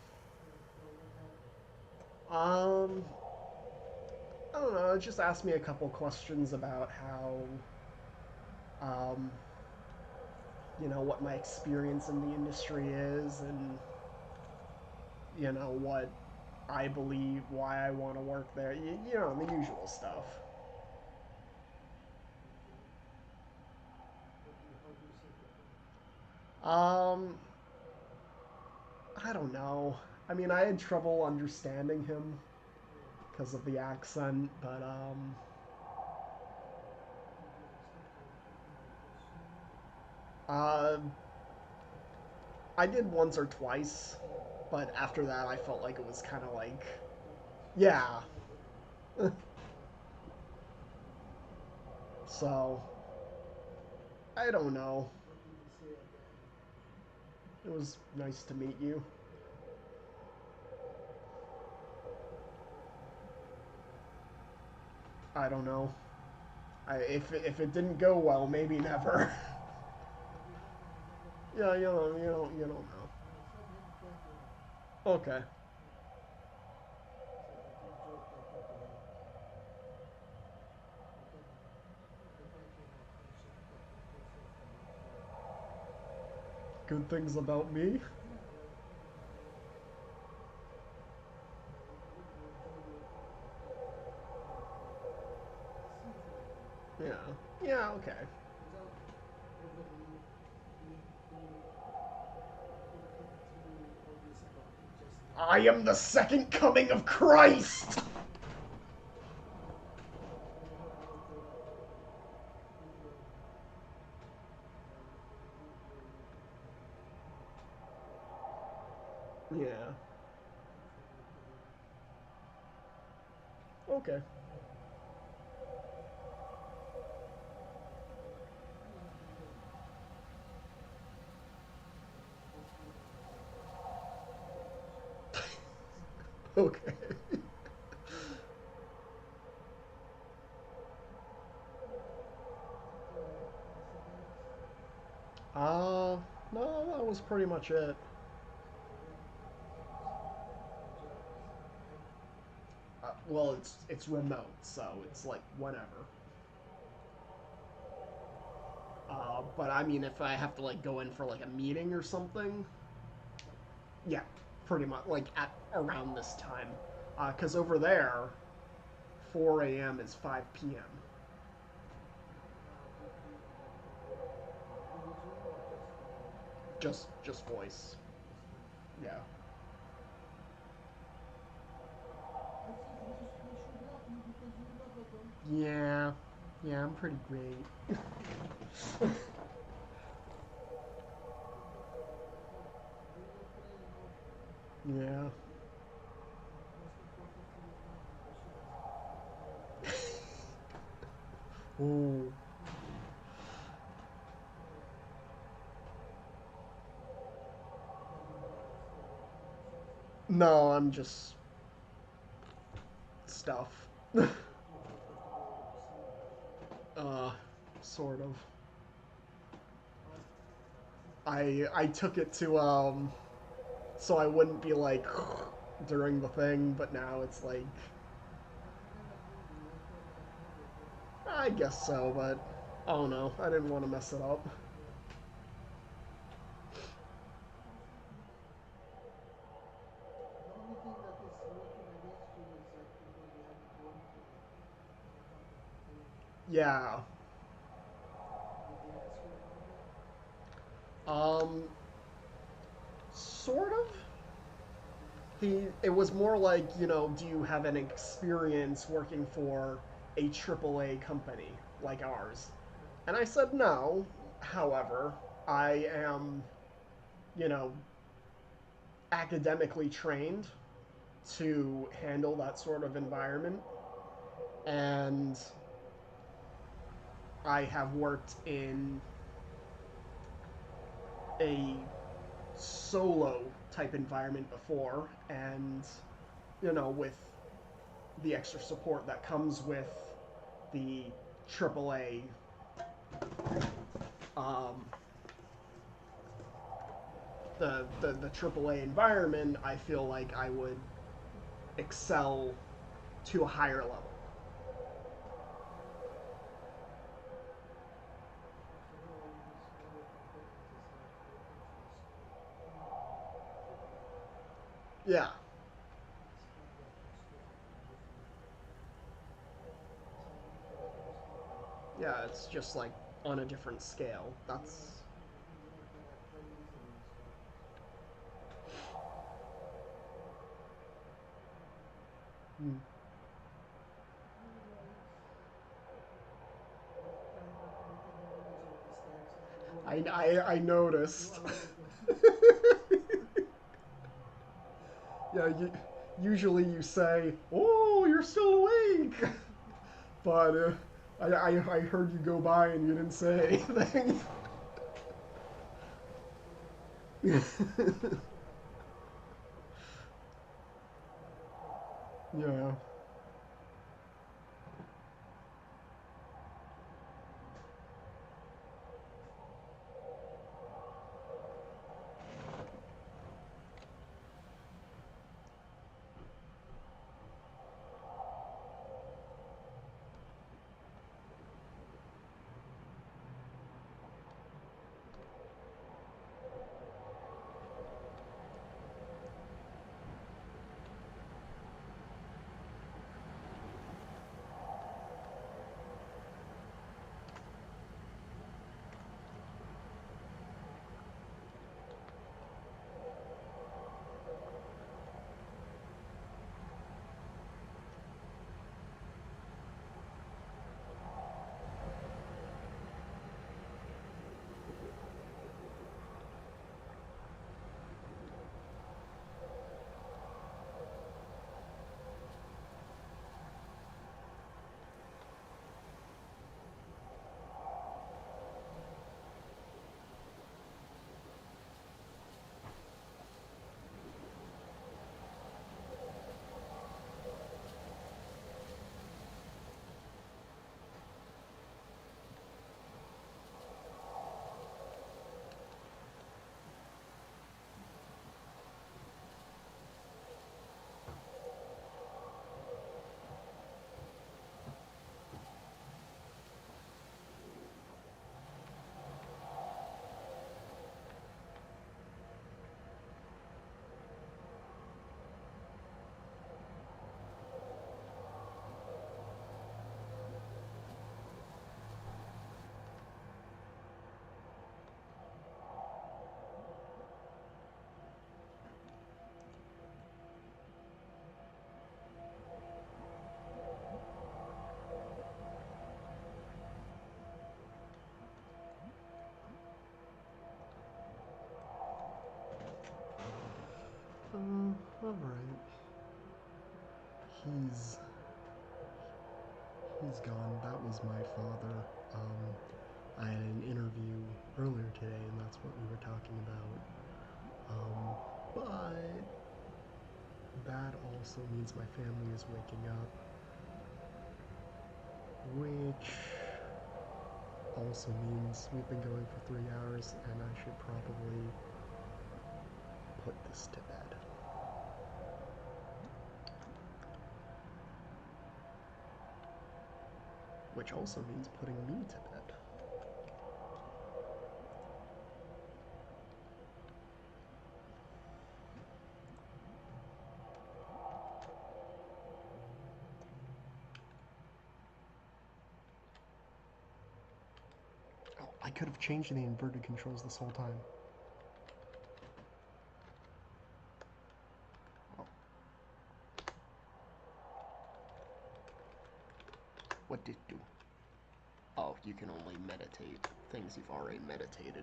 I don't know, it just asked me a couple questions about how, you know, what my experience in the industry is and, you know, what I believe, why I want to work there, you know, the usual stuff. I don't know. I mean, I had trouble understanding him because of the accent, but, I did once or twice, but after that I felt like it was kind of like, yeah. So, I don't know. It was nice to meet you. I don't know. If it didn't go well, maybe never. Yeah, you don't know. Okay. Good things about me? Yeah. Yeah, okay. I am the second coming of Christ! Yeah. Okay. Okay. No, that was pretty much it. Well, it's remote, so it's like whatever. But I mean, if I have to like go in for like a meeting or something, yeah, pretty much like at around this time, because over there, 4 a.m. is 5 p.m. Just voice. Yeah. Yeah. Yeah, I'm pretty great. Yeah. Ooh. No, I'm just stuff. Sort of. I took it to so I wouldn't be like during the thing, but now it's like I guess so, but I don't know. I didn't want to mess it up. Yeah. Um Sort of. It was more like, you know, do you have an experience working for a AAA company like ours? And I said no. However, I am, you know, academically trained to handle that sort of environment. And I have worked in a solo type environment before, and, you know, with the extra support that comes with the AAA the AAA environment, I feel like I would excel to a higher level. Yeah. Yeah, it's just like on a different scale. That's... I noticed. Yeah, usually you say, "Oh, you're still awake," but I heard you go by and you didn't say anything. Yeah. Alright. He's gone. That was my father. I had an interview earlier today, and that's what we were talking about. But that also means my family is waking up, which also means we've been going for 3 hours, and I should probably put this to bed. Which also means putting me to bed. Oh, I could have changed the inverted controls this whole time. What did do? Oh, you can only meditate things you've already meditated.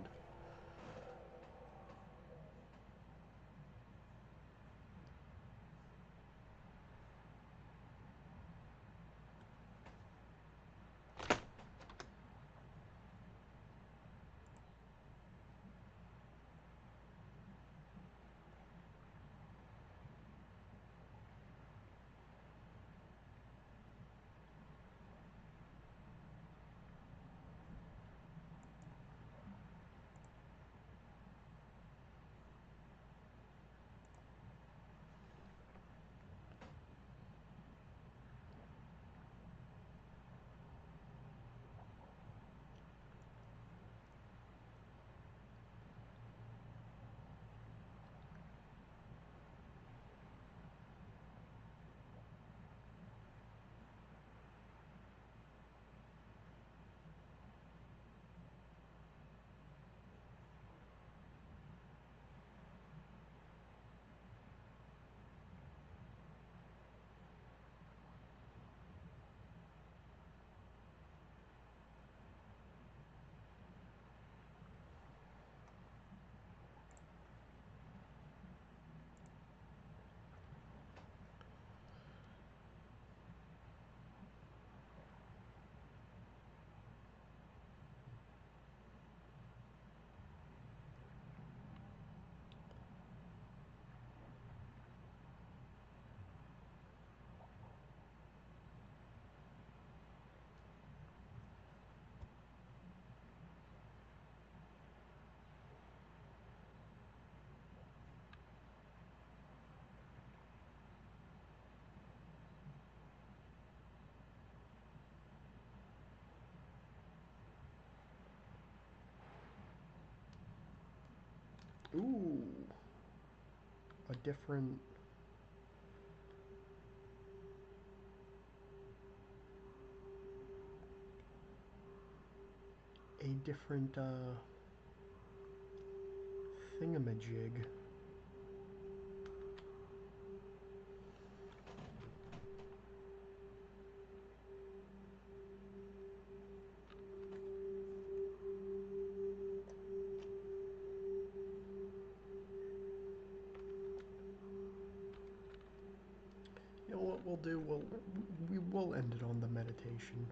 Ooh, a different thingamajig. You know what we'll do? We will end it on the meditation.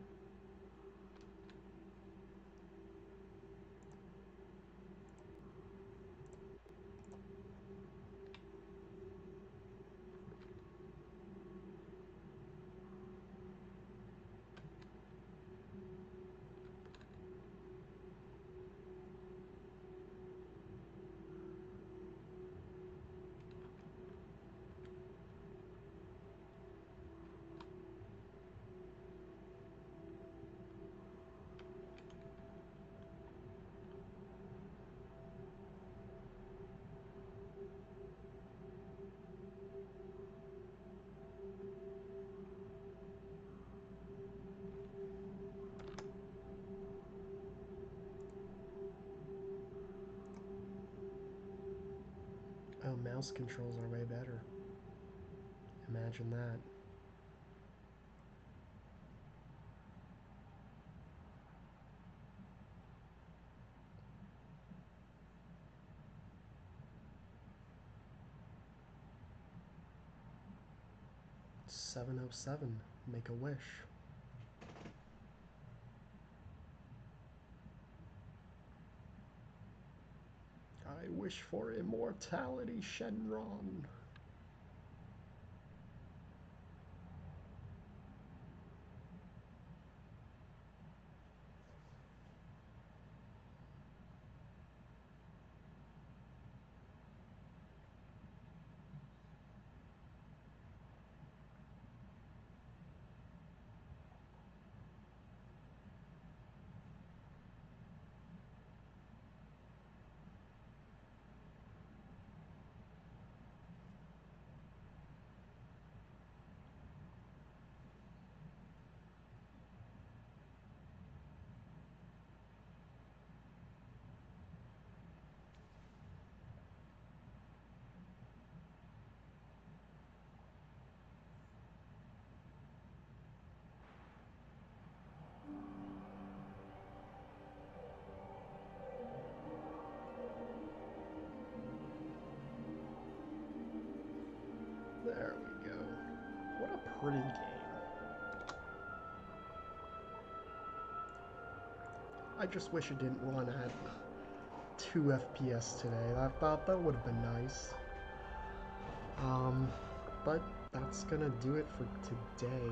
Oh, mouse controls are way better. Imagine that. It's 7:07. Make a wish. I wish for immortality, Shenron. There we go. What a pretty game. I just wish it didn't run at 2 FPS today. I thought that would have been nice. But that's gonna do it for today.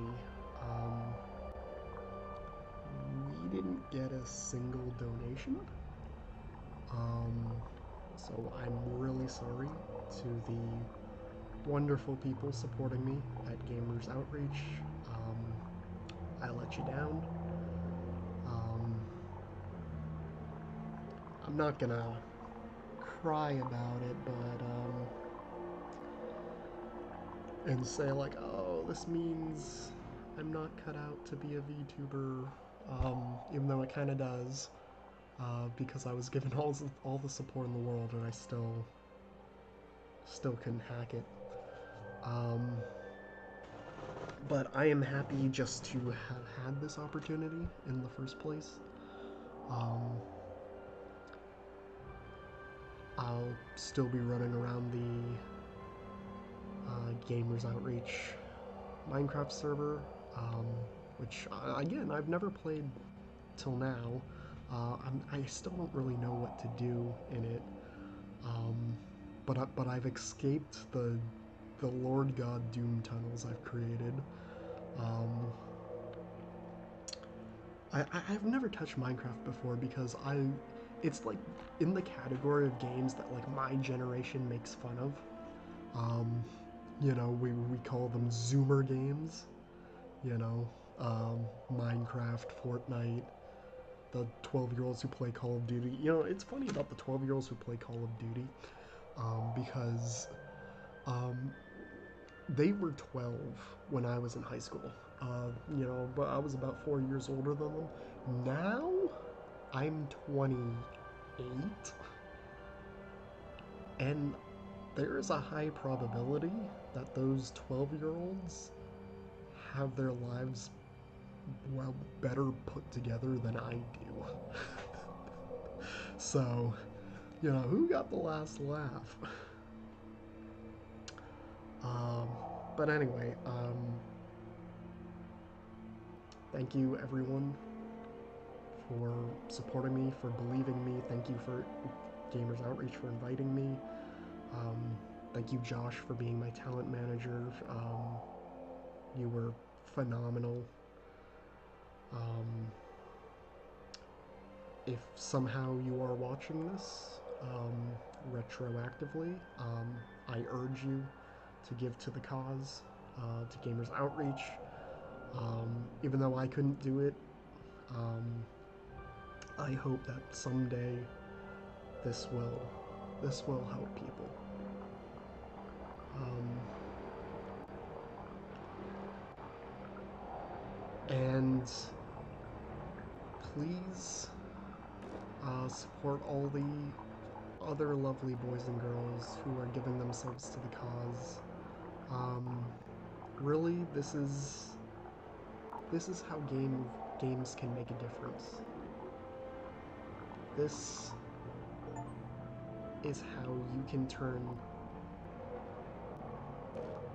We didn't get a single donation. So I'm really sorry to the wonderful people supporting me at Gamers Outreach. I let you down. I'm not gonna cry about it, but, and say like, oh, this means I'm not cut out to be a VTuber, even though it kinda does, because I was given all the support in the world and I still couldn't hack it. But I am happy just to have had this opportunity in the first place. I'll still be running around the Gamers Outreach Minecraft server, which, again, I've never played till now. I still don't really know what to do in it, but I've escaped the Lord God Doom tunnels I've created. I've never touched Minecraft before because it's like in the category of games that like my generation makes fun of. You know, we call them Zoomer games. You know, Minecraft, Fortnite, the 12-year-olds who play Call of Duty. You know, it's funny about the 12-year-olds who play Call of Duty, because they were 12 when I was in high school. You know, but I was about 4 years older than them. Now, I'm 28, and there is a high probability that those 12-year-olds have their lives, well, better put together than I do. So, you know, who got the last laugh? But anyway, thank you everyone for supporting me, for believing me. Thank you for Gamers Outreach for inviting me. Thank you, Josh, for being my talent manager. You were phenomenal. If somehow you are watching this retroactively, I urge you to give to the cause, to Gamers Outreach. Even though I couldn't do it, I hope that someday this will help people. And please support all the other lovely boys and girls who are giving themselves to the cause. Really, this is how games can make a difference. This is how you can turn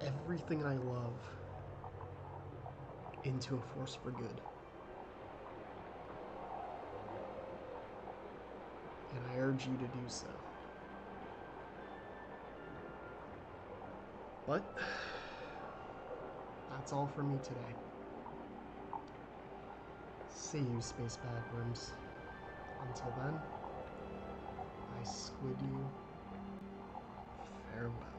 everything I love into a force for good. And I urge you to do so. But that's all for me today. See you, Space Backrooms. Until then, I squid you farewell.